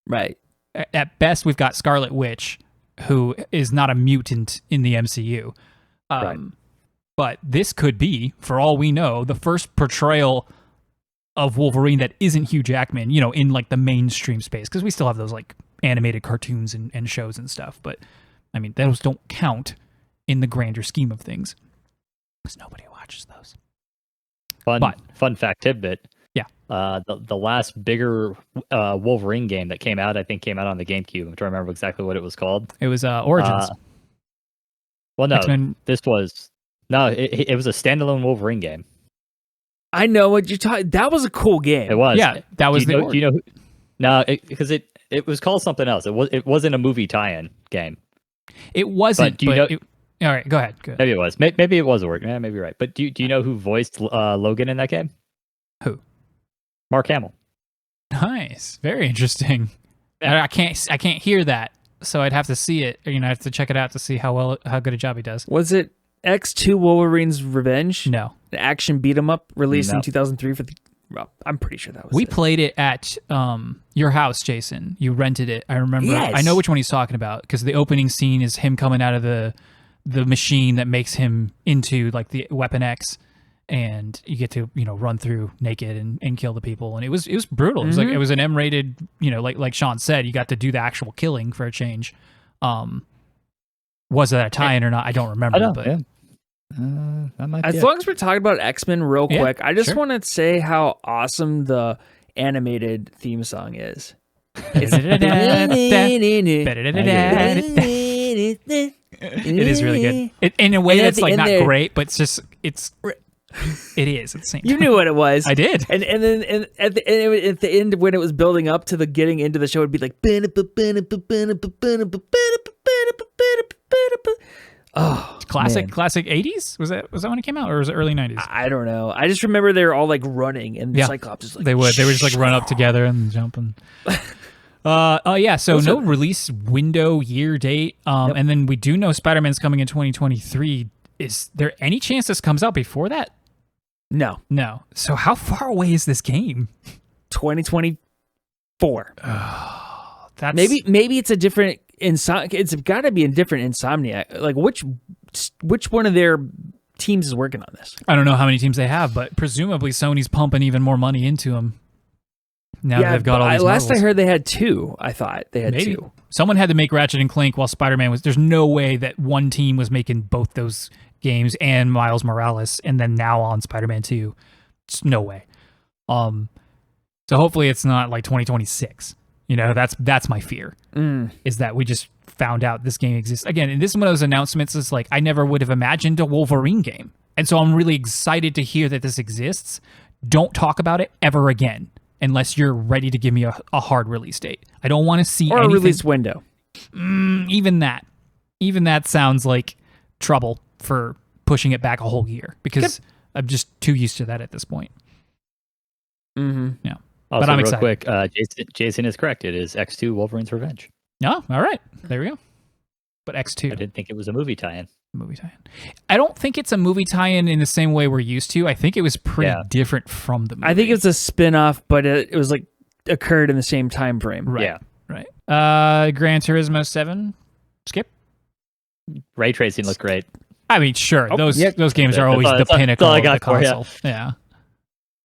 Right. At best, we've got Scarlet Witch, who is not a mutant in the MCU. Right. But this could be, for all we know, the first portrayal of Wolverine that isn't Hugh Jackman, in like the mainstream space. Because we still have those like animated cartoons and shows and stuff. But I mean, those don't count in the grander scheme of things. Because nobody watches those. Fun fact tidbit. Yeah. The last bigger Wolverine game that came out, I think came out on the GameCube. I'm trying to remember exactly what it was called. It was Origins. Well, no, X-Men. it was a standalone Wolverine game. I know what you're talking. That was a cool game. It was. Yeah, that was do you know? No, because it was called something else. It wasn't a movie tie-in game. It wasn't. Do you know? All right, go ahead. Maybe it was. Maybe it was a work. Yeah, maybe you're right. But do you know who voiced Logan in that game? Who? Mark Hamill. Nice. Very interesting. I can't hear that, so I'd have to see it. I have to check it out to see how good a job he does. Was it X2 Wolverine's Revenge? No. An action beat 'em up released in 2003 for the. Well, I'm pretty sure that was. We played it at your house, Jason. You rented it. I remember. Yes. I know which one he's talking about because the opening scene is him coming out of the machine that makes him into like the Weapon X. And you get to run through naked and kill the people, and it was brutal. It was like it was an M-rated, like Sean said, you got to do the actual killing for a change. Was that a tie-in or not? I don't remember. As long as we're talking about X-Men real quick, I just want to say how awesome the animated theme song is. It is really good. In a way that's like not great, but it is at the same time. You knew what it was. I did. And then at the end when it was building up to the getting into the show, it'd be like classic man. Classic 80s? Was that when it came out, or was it early 90s? I don't know. I just remember they were all like running and the Cyclops is like they would just like run up together and jump and so no release window, year date, and then we do know Spider-Man's coming in 2023. Is there any chance this comes out before that? No. So how far away is this game? 2024. That's maybe it's a different it's got to be a different Insomniac. Like which one of their teams is working on this? I don't know how many teams they have, but presumably Sony's pumping even more money into them. Now that they've got all these last Marvels. I heard they had two. I thought they had two. Someone had to make Ratchet and Clank while Spider-Man was. There's no way that one team was making both those games and Miles Morales, and then now on Spider-Man 2. It's no way. So hopefully it's not like 2026. You know, that's my fear. Is that we just found out this game exists again. And this is one of those announcements. It's like I never would have imagined a Wolverine game, and so I'm really excited to hear that this exists. Don't talk about it ever again unless you're ready to give me a hard release date. I don't want to see or anything. a release window. Even that sounds like trouble for pushing it back a whole year because I'm just too used to that at this point. Yeah. Also, but I'm real excited. quick, Jason is correct. It is X2 Wolverine's Revenge. Oh, all right. There we go. But X2. I didn't think it was a movie tie-in. I don't think it's a movie tie-in in the same way we're used to. I think it was pretty different from the movie. I think it was a spin-off, but it was like occurred in the same time frame. Right. Yeah. Right. Gran Turismo 7. Skip. Ray tracing looked great. I mean, sure. Those games are always the pinnacle of the console. Yeah.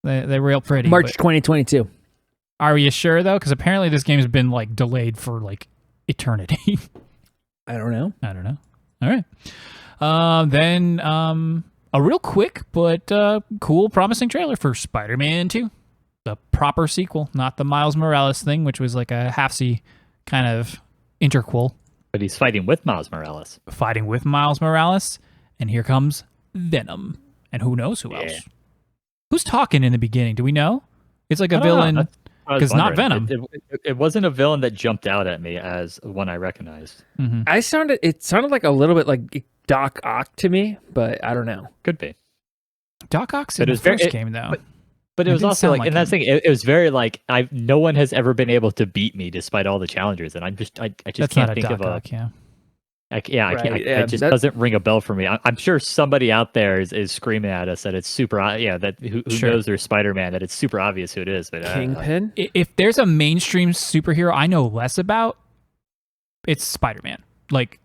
They're real pretty. March 2022. Are we sure though? Because apparently this game's been like delayed for like eternity. I don't know. All right. Then a real quick but cool, promising trailer for Spider-Man 2, the proper sequel, not the Miles Morales thing, which was like a half-see kind of interquel. But he's fighting with Miles Morales. And here comes Venom, and who knows who else? Who's talking in the beginning? Do we know? It's like a villain. Because not Venom. It wasn't a villain that jumped out at me as one I recognized. Mm-hmm. It sounded like a little bit like Doc Ock to me, but I don't know. Could be. Doc Ock's in the first game though. But it was also like, and that's the thing. It was very like no one has ever been able to beat me despite all the challenges, and I just that's can't not think Doc of a. Ock, yeah. I can't. It just doesn't ring a bell for me. I'm sure somebody out there is screaming at us that it's super. That who knows there's Spider-Man, that it's super obvious who it is. But Kingpin. If there's a mainstream superhero I know less about, it's Spider-Man. Like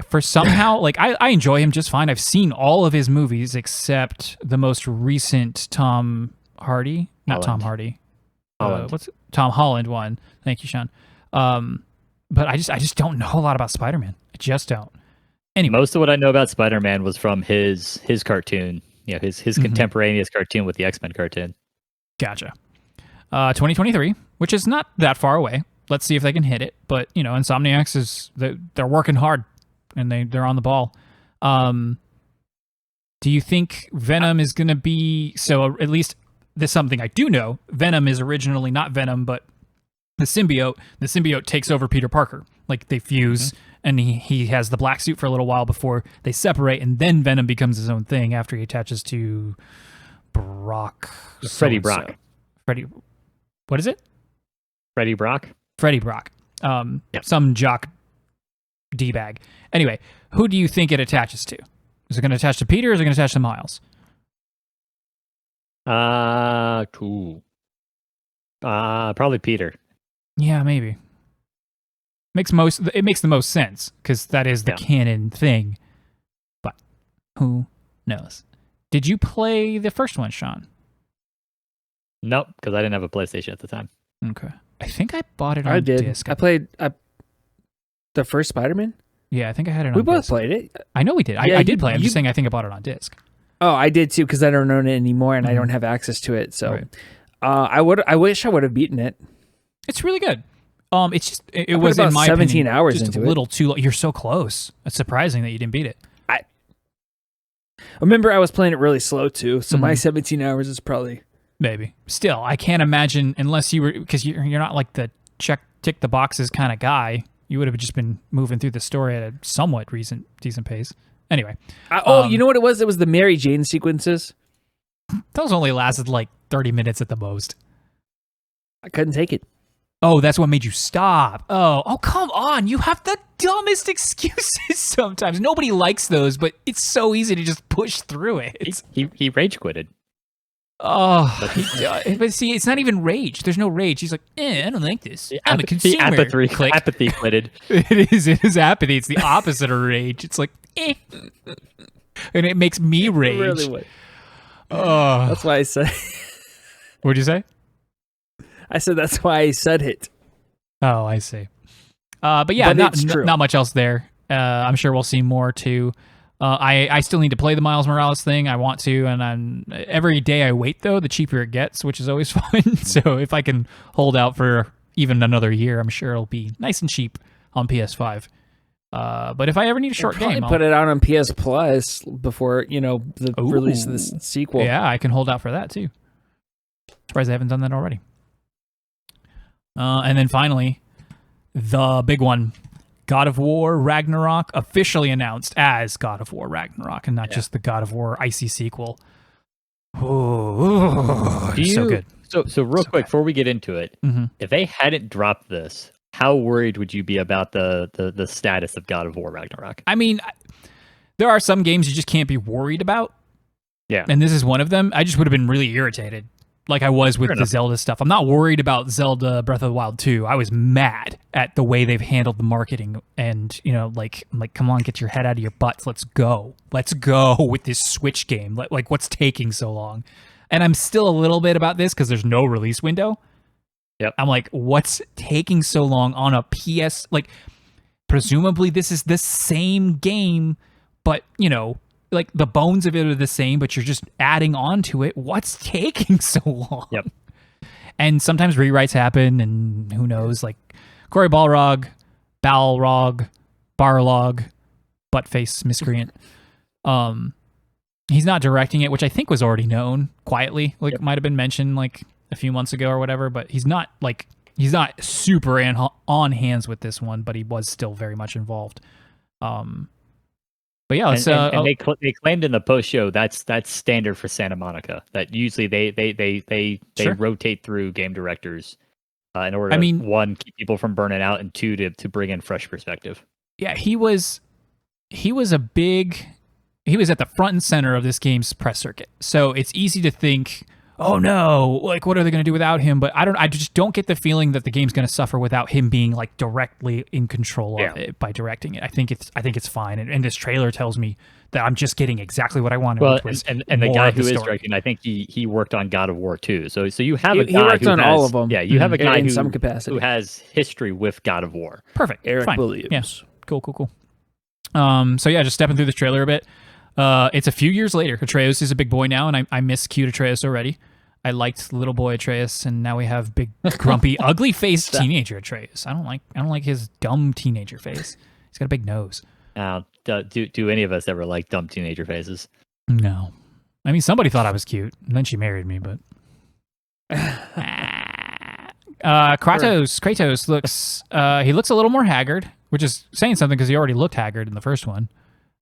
for somehow, like I enjoy him just fine. I've seen all of his movies except the most recent Tom Hardy, not Tom Hardy. What's it? Tom Holland one? Thank you, Sean. But I just don't know a lot about Spider-Man. I just don't. Anyway. Most of what I know about Spider-Man was from his cartoon. Yeah, his contemporaneous cartoon with the X-Men cartoon. Gotcha. 2023, which is not that far away. Let's see if they can hit it. But Insomniac they're working hard and they're on the ball. Do you think Venom is going to be so? At least this is something I do know. Venom is originally not Venom, but the symbiote. The symbiote takes over Peter Parker. Like they fuse. And he has the black suit for a little while before they separate, and then Venom becomes his own thing after he attaches to Freddie Brock. What is it? Freddie Brock. Some jock D-bag. Anyway, who do you think it attaches to? Is it going to attach to Peter or is it going to attach to Miles? Probably Peter. Yeah, maybe. It makes the most sense because that is the canon thing. But who knows? Did you play the first one, Sean? Nope, because I didn't have a PlayStation at the time. Okay. I think I bought it on disc. I played the first Spider-Man. Yeah, I think I had it on disc. We both disc. played it. I know we did. I did play it. I'm just saying I think I bought it on disc. Oh, I did too because I don't own it anymore and I don't have access to it. So I wish I would have beaten it. It's really good. It's just it was about in my 17 opinion, hours just into a little too. You're so close. It's surprising that you didn't beat it. I remember I was playing it really slow too, so my 17 hours is probably maybe. Still, I can't imagine unless you were because you're not like the tick the boxes kind of guy. You would have just been moving through the story at a somewhat decent pace. Anyway. You know what it was? It was the Mary Jane sequences. Those only lasted like 30 minutes at the most. I couldn't take it. Oh, that's what made you stop. Oh, come on. You have the dumbest excuses sometimes. Nobody likes those, but it's so easy to just push through it. He rage quitted. Oh, but see, it's not even rage. There's no rage. He's like, I don't like this. I'm a consumer. Apathy quitted. It is apathy. It's the opposite of rage. It's like, and it makes me rage. Really would. Oh, that's why I said. What'd you say? I said that's why I said it. Oh, I see. But yeah, not much else there. I'm sure we'll see more too. I still need to play the Miles Morales thing. I want to, and every day I wait though, the cheaper it gets, which is always fun. So if I can hold out for even another year, I'm sure it'll be nice and cheap on PS5. But if I ever need a short game, I'll put it out on PS Plus before the release of this sequel. Yeah, I can hold out for that too. Surprised I haven't done that already. And then finally, the big one. God of War Ragnarok officially announced as God of War Ragnarok and not just the God of War icy sequel. So good. So real quick, before we get into it, if they hadn't dropped this, how worried would you be about the status of God of War Ragnarok? I mean, there are some games you just can't be worried about. Yeah. And this is one of them. I just would have been really irritated. Like I was with the Zelda stuff. I'm not worried about Zelda Breath of the Wild 2. I was mad at the way they've handled the marketing and, like come on, get your head out of your butts. Let's go. Let's go with this Switch game. Like what's taking so long? And I'm still a little bit about this because there's no release window. Yep. I'm like, what's taking so long on a PS? Like, presumably this is the same game, but, like the bones of it are the same, but you're just adding on to it. What's taking so long? Yep. And sometimes rewrites happen, and who knows? Like Cory Balrog, Balrog, Buttface Miscreant. He's not directing it, which I think was already known quietly. Like it might have been mentioned like a few months ago or whatever. But he's not super on hands with this one, but he was still very much involved. But yeah, let's, and they claimed in the post show that's standard for Santa Monica. That usually they Sure. rotate through game directors in order to one, keep people from burning out, and two, to bring in fresh perspective. Yeah, he was at the front and center of this game's press circuit. So it's easy to think, oh no, like what are they going to do without him? But I just don't get the feeling that the game's going to suffer without him being like directly in control of it by directing it. I think it's fine. And this trailer tells me that I'm just getting exactly what I wanted. Well, and the guy who is directing, I think he worked on God of War 2. So you have a guy he worked on all of them. Yeah, you have a guy in some capacity who has history with God of War. Perfect. Eric Fine. Williams. Yeah. Cool. So yeah, just stepping through this trailer a bit. It's a few years later. Atreus is a big boy now, and I miss cute Atreus already. I liked little boy Atreus, and now we have big, grumpy, ugly-faced teenager Atreus. I don't like his dumb teenager face. He's got a big nose. Do any of us ever like dumb teenager faces? No. I mean, somebody thought I was cute, and then she married me, but... Kratos looks... he looks a little more haggard, which is saying something because he already looked haggard in the first one.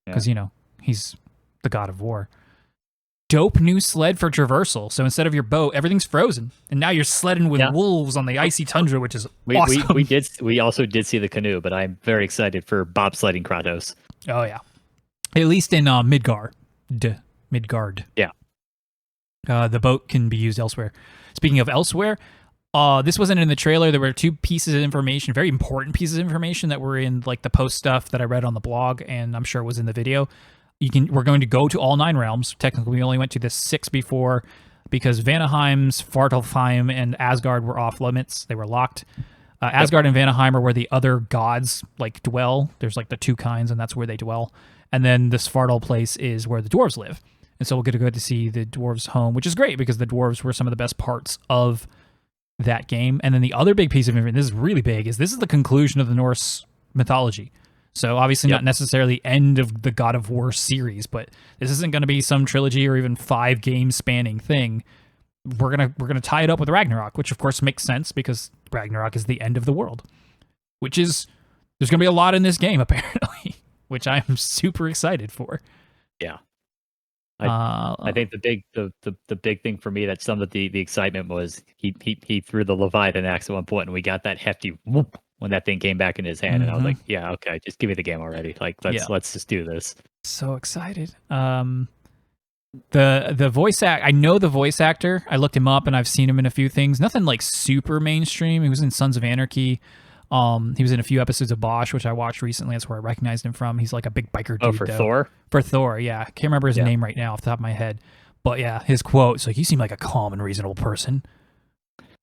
Because, he's the god of war. Dope new sled for traversal. So instead of your boat, everything's frozen, and now you're sledding with wolves on the icy tundra, which is awesome. We also did see the canoe, but I'm very excited for bobsledding Kratos. Oh yeah, at least in Midgard. Yeah. The boat can be used elsewhere. Speaking of elsewhere, this wasn't in the trailer. There were two pieces of information, very important pieces of information that were in like the post stuff that I read on the blog, and I'm sure it was in the video. We're going to go to all 9 realms. Technically, we only went to the 6 before because Vanaheim's, Svartalfheim, and Asgard were off limits. They were locked. Asgard and Vanaheim are where the other gods like dwell. There's like the 2 kinds, and that's where they dwell. And then the Svartal place is where the dwarves live. And so we'll get to go to see the dwarves' home, which is great because the dwarves were some of the best parts of that game. And then the other big piece of information, this is really big, is this is the conclusion of the Norse mythology. So obviously not necessarily end of the God of War series, but this isn't going to be some trilogy or even 5 game spanning thing. We're gonna tie it up with Ragnarok, which of course makes sense because Ragnarok is the end of the world. Which is there's gonna be a lot in this game apparently, which I'm super excited for. Yeah. I think the big thing for me that summed up the excitement was he threw the Leviathan axe at one point, and we got that hefty whoop when that thing came back in his hand, and I was like, yeah, okay, just give me the game already. Like let's just do this. So excited. The voice act, I know the voice actor. I looked him up and I've seen him in a few things. Nothing like super mainstream. He was in Sons of Anarchy. He was in a few episodes of Bosch, which I watched recently. That's where I recognized him from. He's like a big biker dude. Oh, for Thor? For Thor, yeah. I can't remember his name right now off the top of my head. But yeah, his quote's like, you seem like a calm and reasonable person.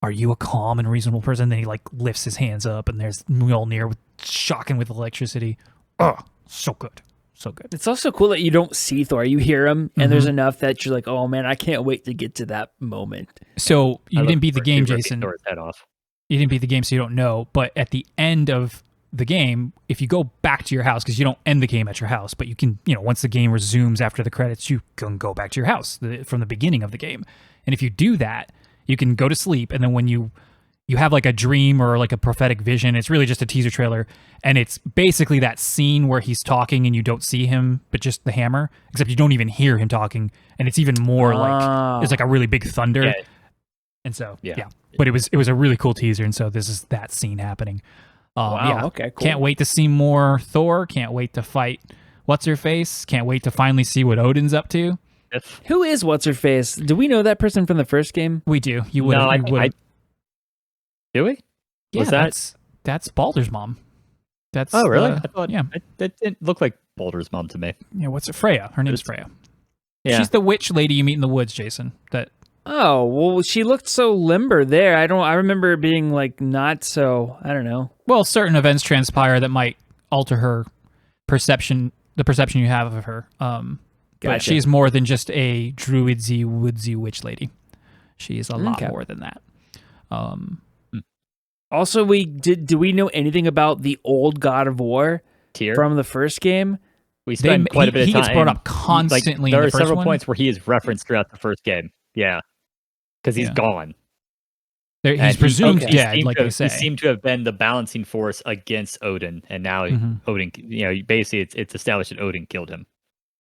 Are you a calm and reasonable person? And then he like lifts his hands up and there's Mjolnir shocking with electricity. Oh, so good. So good. It's also cool that you don't see Thor. You hear him, and there's enough that you're like, oh man, I can't wait to get to that moment. So you didn't beat the game, Jason. Thor's head off. You didn't beat the game, so you don't know. But at the end of the game, if you go back to your house, because you don't end the game at your house, but you can, once the game resumes after the credits, you can go back to your house from the beginning of the game. And if you do that, you can go to sleep, and then when you have like a dream or like a prophetic vision, it's really just a teaser trailer, and it's basically that scene where he's talking and you don't see him, but just the hammer, except you don't even hear him talking, and it's even more like, it's like a really big thunder. Yeah. And so, but it was a really cool teaser, and so this is that scene happening. Wow, okay, cool. Can't wait to see more Thor, can't wait to fight What's-Her-Face, can't wait to finally see what Odin's up to. Who is What's-Her-Face? Do we know that person from the first game? We do. You would. No, do we? Yeah, was that? That's Baldur's mom. That's really? I thought. Yeah, that didn't look like Baldur's mom to me. Yeah, what's it? Freya. Her name's Freya. Yeah, she's the witch lady you meet in the woods, Jason. That. Oh well, she looked so limber there. I remember being like not so. I don't know. Well, certain events transpire that might alter her perception, the perception you have of her. But she's more than just a druidsy, woodsy witch lady. She is a lot more than that. Also, do we know anything about the old God of War Tyr from the first game? We spend quite a bit of time. He gets brought up constantly. There in are the first several one. points where he is referenced throughout the first game. Yeah, because he's gone. He's presumed dead, like they say. He seemed to have been the balancing force against Odin, and now Odin. Basically, it's established that Odin killed him.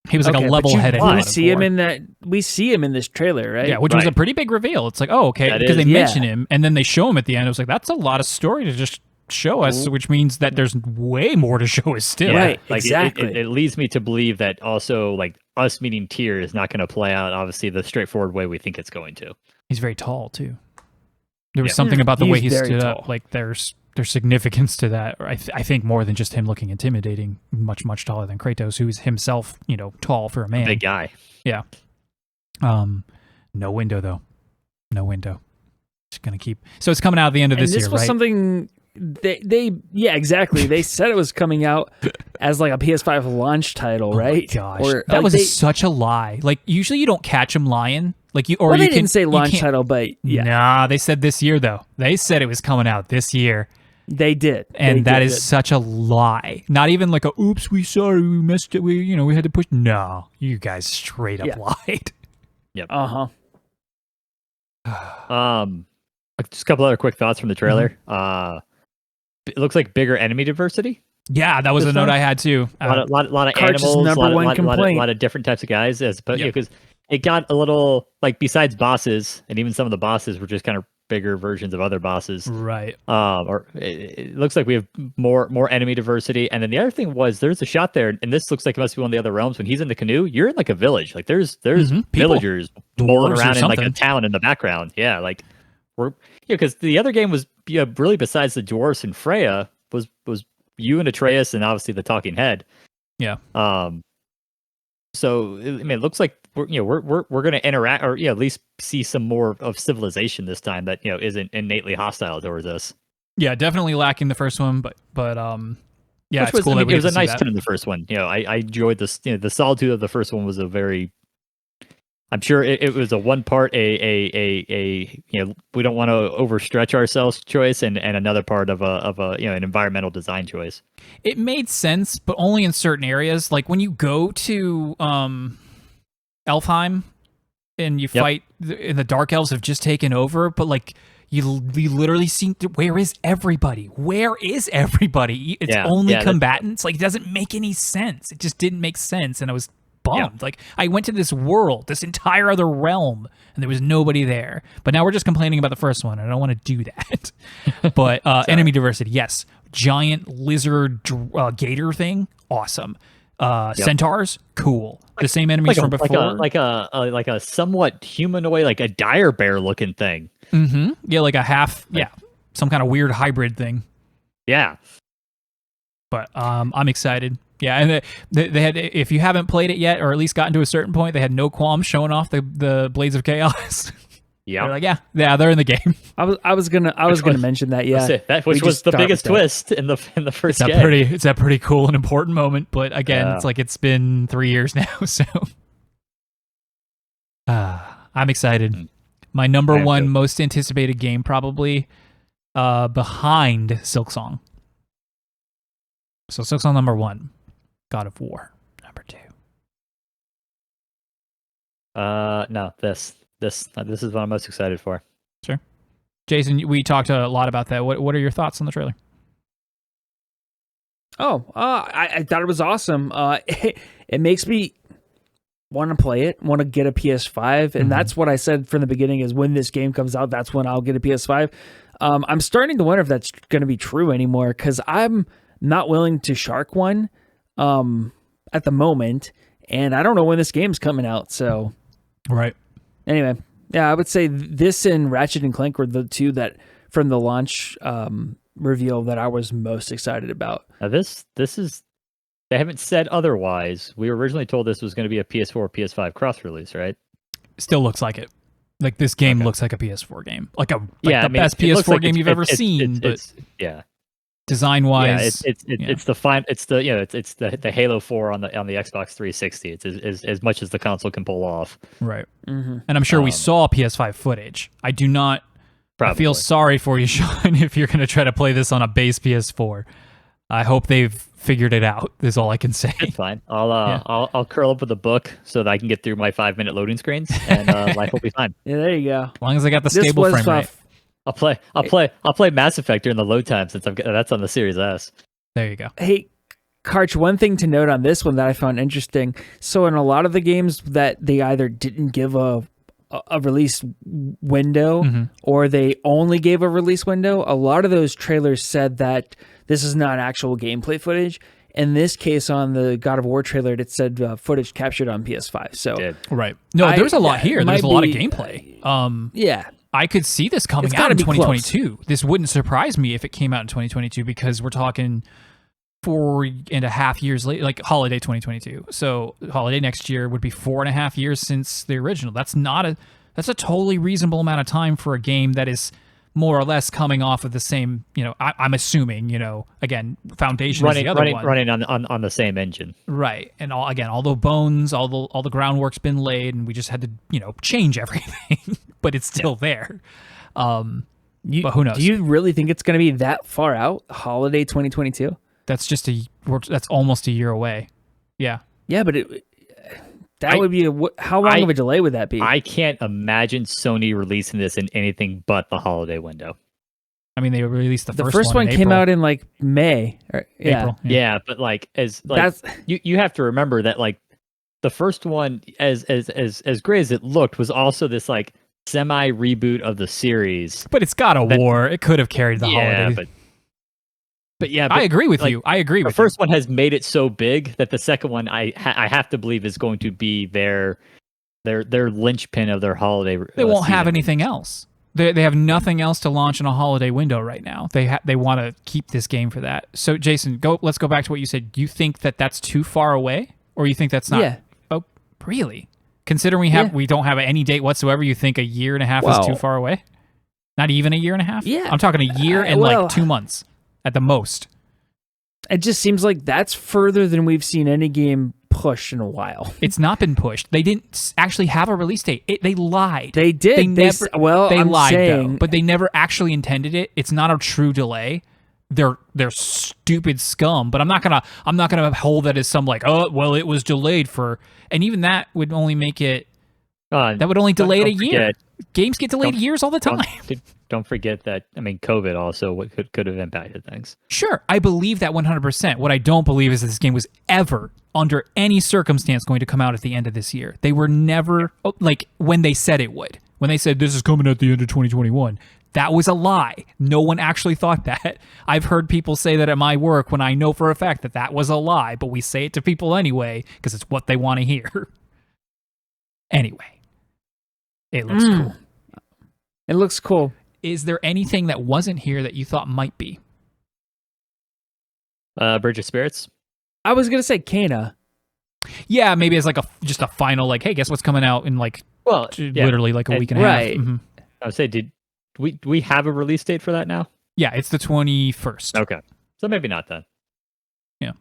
He was like a level-headed. We see him in that. We see him in this trailer, right? Yeah, which was a pretty big reveal. It's like, oh, okay, because they mention him, and then they show him at the end. It was like, that's a lot of story to just show us, which means that there's way more to show us still. Yeah, right, like exactly. It leads me to believe that also, like, us meeting Tyr is not going to play out, obviously, the straightforward way we think it's going to. He's very tall, too. There was something about the way he stood up. Like, there's significance to that. I think more than just him looking intimidating, much, much taller than Kratos, who is himself, tall for a man. Big guy. Yeah. No window, though. No window. Just going to keep... So it's coming out at the end of this year, right? This was something... exactly. They said it was coming out as like a PS5 launch title, right? Oh gosh, that was such a lie. Like usually you don't catch them lying. Like they didn't say launch title, but yeah. Nah, they said this year though. They said it was coming out this year. They did, and that is such a lie. Not even like a oops, we sorry, we missed it. We had to push. No, you guys straight up lied. Yep. Just a couple other quick thoughts from the trailer. It looks like bigger enemy diversity. Yeah, that was a note I had too. A lot of animals, a lot of different types of guys. Because it got a little like besides bosses, and even some of the bosses were just kind of bigger versions of other bosses. Right. Or it looks like we have more enemy diversity. And then the other thing was there's a shot there, and this looks like it must be one of the other realms. When he's in the canoe, you're in like a village. Like there's villagers rolling around in like a town in the background. Yeah, like because the other game was really besides the dwarves and Freya was you and Atreus and obviously the talking head. Yeah. So it looks like we're going to interact or at least see some more of civilization this time that isn't innately hostile towards us. Yeah, definitely lacking the first one, but yeah, it's cool. It was a nice turn in the first one. I enjoyed this. The solitude of the first one was a very. I'm sure it was a one part we don't want to overstretch ourselves choice and another part of an environmental design choice. It made sense, but only in certain areas. Like when you go to Elfheim and you fight, and the Dark Elves have just taken over, but like you literally see where is everybody? Where is everybody? It's only combatants. Like it doesn't make any sense. It just didn't make sense, and I was bummed. Like I went to this world, this entire other realm, and there was nobody there. But now we're just complaining about the first one, and I don't want to do that. But enemy diversity, yes. Giant lizard gator thing, awesome. Centaurs, cool. The same enemies from before, like a somewhat humanoid, like a dire bear looking thing. Mm-hmm. Yeah, like a half. Some kind of weird hybrid thing. Yeah. But I'm excited. Yeah, and they had, if you haven't played it yet, or at least gotten to a certain point, they had no qualms showing off the Blades of Chaos. Yeah. They're like, yeah, they're in the game. I was gonna mention that. Yeah, Which was the biggest twist in the first game. It's a pretty cool and important moment. But again, it's like it's been 3 years now, so I'm excited. My number one most anticipated game, probably behind Silksong. So Silksong number 1, God of War number 2. No, this is what I'm most excited for. Sure. Jason, we talked a lot about that. What are your thoughts on the trailer? I thought it was awesome. It makes me want to play it, want to get a PS5, and that's what I said from the beginning is when this game comes out, that's when I'll get a PS5. I'm starting to wonder if that's going to be true anymore, because I'm not willing to shark one at the moment, and I don't know when this game's coming out, so... Right. Anyway, yeah, I would say this and Ratchet and Clank were the two that, from the launch reveal, that I was most excited about. Now this is, they haven't said otherwise. We were originally told this was going to be a PS4, PS5 cross-release, right? Still looks like it. Like, this game looks like a PS4 game. Like the best PS4 game you've ever seen. Yeah. Design-wise, it's the Halo 4 on the Xbox 360. It's as much as the console can pull off. Right. And I'm sure we saw PS5 footage. I do not feel sorry for you, Sean, if you're going to try to play this on a base PS4. I hope they've figured it out. Is all I can say. It's fine. I'll curl up with a book so that I can get through my 5-minute loading screens, and life will be fine. Yeah, there you go. As long as I got the stable frame rate. I'll play Mass Effect during the load time since that's on the Series S. There you go. Hey, Karch, one thing to note on this one that I found interesting. So in a lot of the games that they either didn't give a release window or they only gave a release window, a lot of those trailers said that this is not actual gameplay footage. In this case, on the God of War trailer, it said footage captured on PS5. So right. No, there's a lot here. There's a lot of gameplay. Yeah. I could see this coming out in 2022. Close. This wouldn't surprise me if it came out in 2022 because we're talking 4.5 years later, like holiday 2022. So holiday next year would be 4.5 years since the original. That's a totally reasonable amount of time for a game that is more or less coming off of the same, I'm assuming, again, Foundation is the other one. Running on the same engine. Right. And all the bones, all the groundwork's been laid, and we just had to, change everything, but it's still there. But who knows? Do you really think it's going to be that far out? Holiday 2022? That's almost a year away. Yeah. Yeah, but would be how long of a delay would that be? I can't imagine Sony releasing this in anything but the holiday window. I mean, they released the first one came out in like May. April. Yeah, but you have to remember that the first one, as great as it looked, was also this semi reboot of the series. But it's got a war. It could have carried the holiday. But I agree with you. I agree with you. The first one has made it so big that the second one, I have to believe, is going to be their linchpin of their holiday. They won't have anything else. They have nothing else to launch in a holiday window right now. They want to keep this game for that. So Jason, let's go back to what you said. You think that that's too far away, or you think that's not? Yeah. Oh, really? Considering we don't have any date whatsoever, you think a year and a half is too far away? Not even a year and a half? Yeah. I'm talking a year and 2 months. At the most. It just seems like that's further than we've seen any game pushed in a while. It's not been pushed. They didn't actually have a release date. They lied. They did. They lied, saying... though, but they never actually intended it. It's not a true delay. They're stupid scum. But I'm not gonna hold that as some it was delayed for, and even that would only make it. That would only delay it a year. Games get delayed years all the time. Don't forget that, COVID also could have impacted things. Sure, I believe that 100%. What I don't believe is that this game was ever, under any circumstance, going to come out at the end of this year. They were never, when they said it would. When they said, this is coming at the end of 2021, that was a lie. No one actually thought that. I've heard people say that at my work when I know for a fact that was a lie, but we say it to people anyway because it's what they want to hear. Anyway, it looks cool. It looks cool. Is there anything that wasn't here that you thought might be? Bridge of Spirits. I was gonna say Kana. Yeah, maybe it's just a final hey, guess what's coming out in literally a week and a half. Right. Mm-hmm. I would say, did we have a release date for that now? Yeah, it's the 21st. Okay, so maybe not then. Yeah.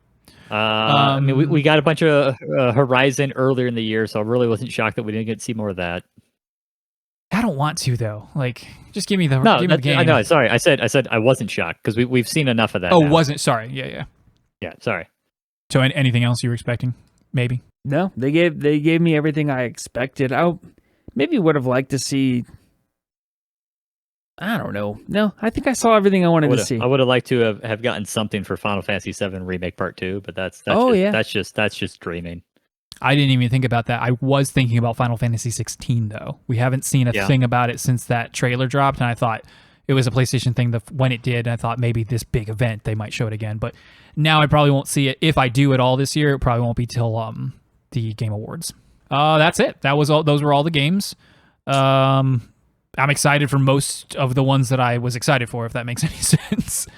I mean, we got a bunch of Horizon earlier in the year, so I really wasn't shocked that we didn't get to see more of that. I don't want to though. Like, just give me the game. I know. Sorry, I said I wasn't shocked because we've seen enough of that. Oh, now. wasn't. Sorry. Yeah. Yeah. Sorry. So anything else you were expecting? Maybe. No, they gave me everything I expected. I maybe would have liked to see. I don't know. No, I think I saw everything I wanted to see. I would have liked to have gotten something for Final Fantasy VII Remake Part 2, but that's just dreaming. I didn't even think about that. I was thinking about Final Fantasy 16 though. We haven't seen a thing about it since that trailer dropped, and I thought it was a PlayStation thing when it did, and I thought maybe this big event they might show it again. But now I probably won't see it. If I do at all this year, it probably won't be till the Game Awards. That's it. Those were all the games. I'm excited for most of the ones that I was excited for, if that makes any sense.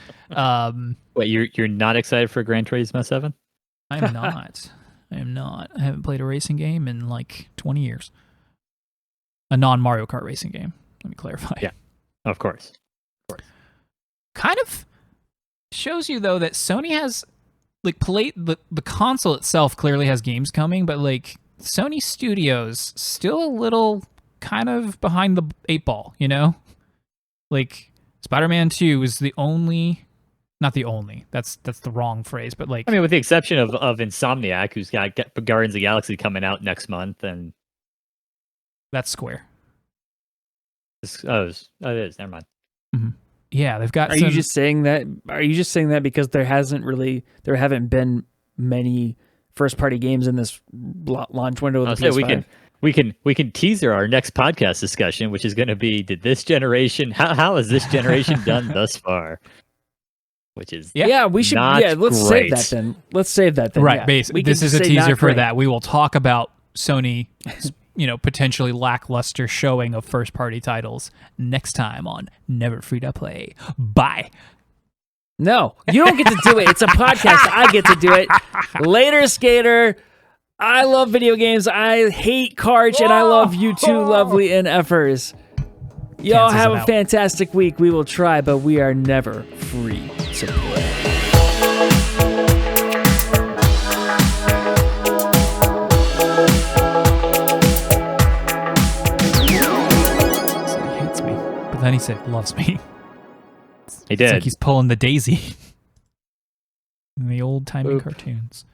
Wait, you're not excited for Gran Turismo 7? I'm not. I am not. I haven't played a racing game in like 20 years. A non-Mario Kart racing game. Let me clarify. Yeah, of course. Kind of shows you though that Sony has like the console itself clearly has games coming, but like Sony Studios still a little kind of behind the 8 ball, you know? Like Spider-Man 2 is not the only. That's the wrong phrase, but like, I mean, with the exception of Insomniac, who's got Guardians of the Galaxy coming out next month, and that's Square. It is. Never mind. Mm-hmm. Yeah, they've got. Are you just saying that? Are you just saying that because there haven't been many first-party games in this launch window of the PS5? We can teaser our next podcast discussion, which is going to be: Did this generation? How has this generation done thus far? Which is we should let's great. save that then. Right, yeah. this is a teaser for that. We will talk about Sony, potentially lackluster showing of first party titles next time on Never Free to Play. Bye. No, you don't get to do it. It's a podcast. I get to do it. Later, Skater. I love video games. I hate Karch, and I love you two lovely NFers. Y'all have a fantastic week. We will try, but we are never free to play. So he hates me, but then he said loves me. He did. It's like he's pulling the daisy in the old timey cartoons.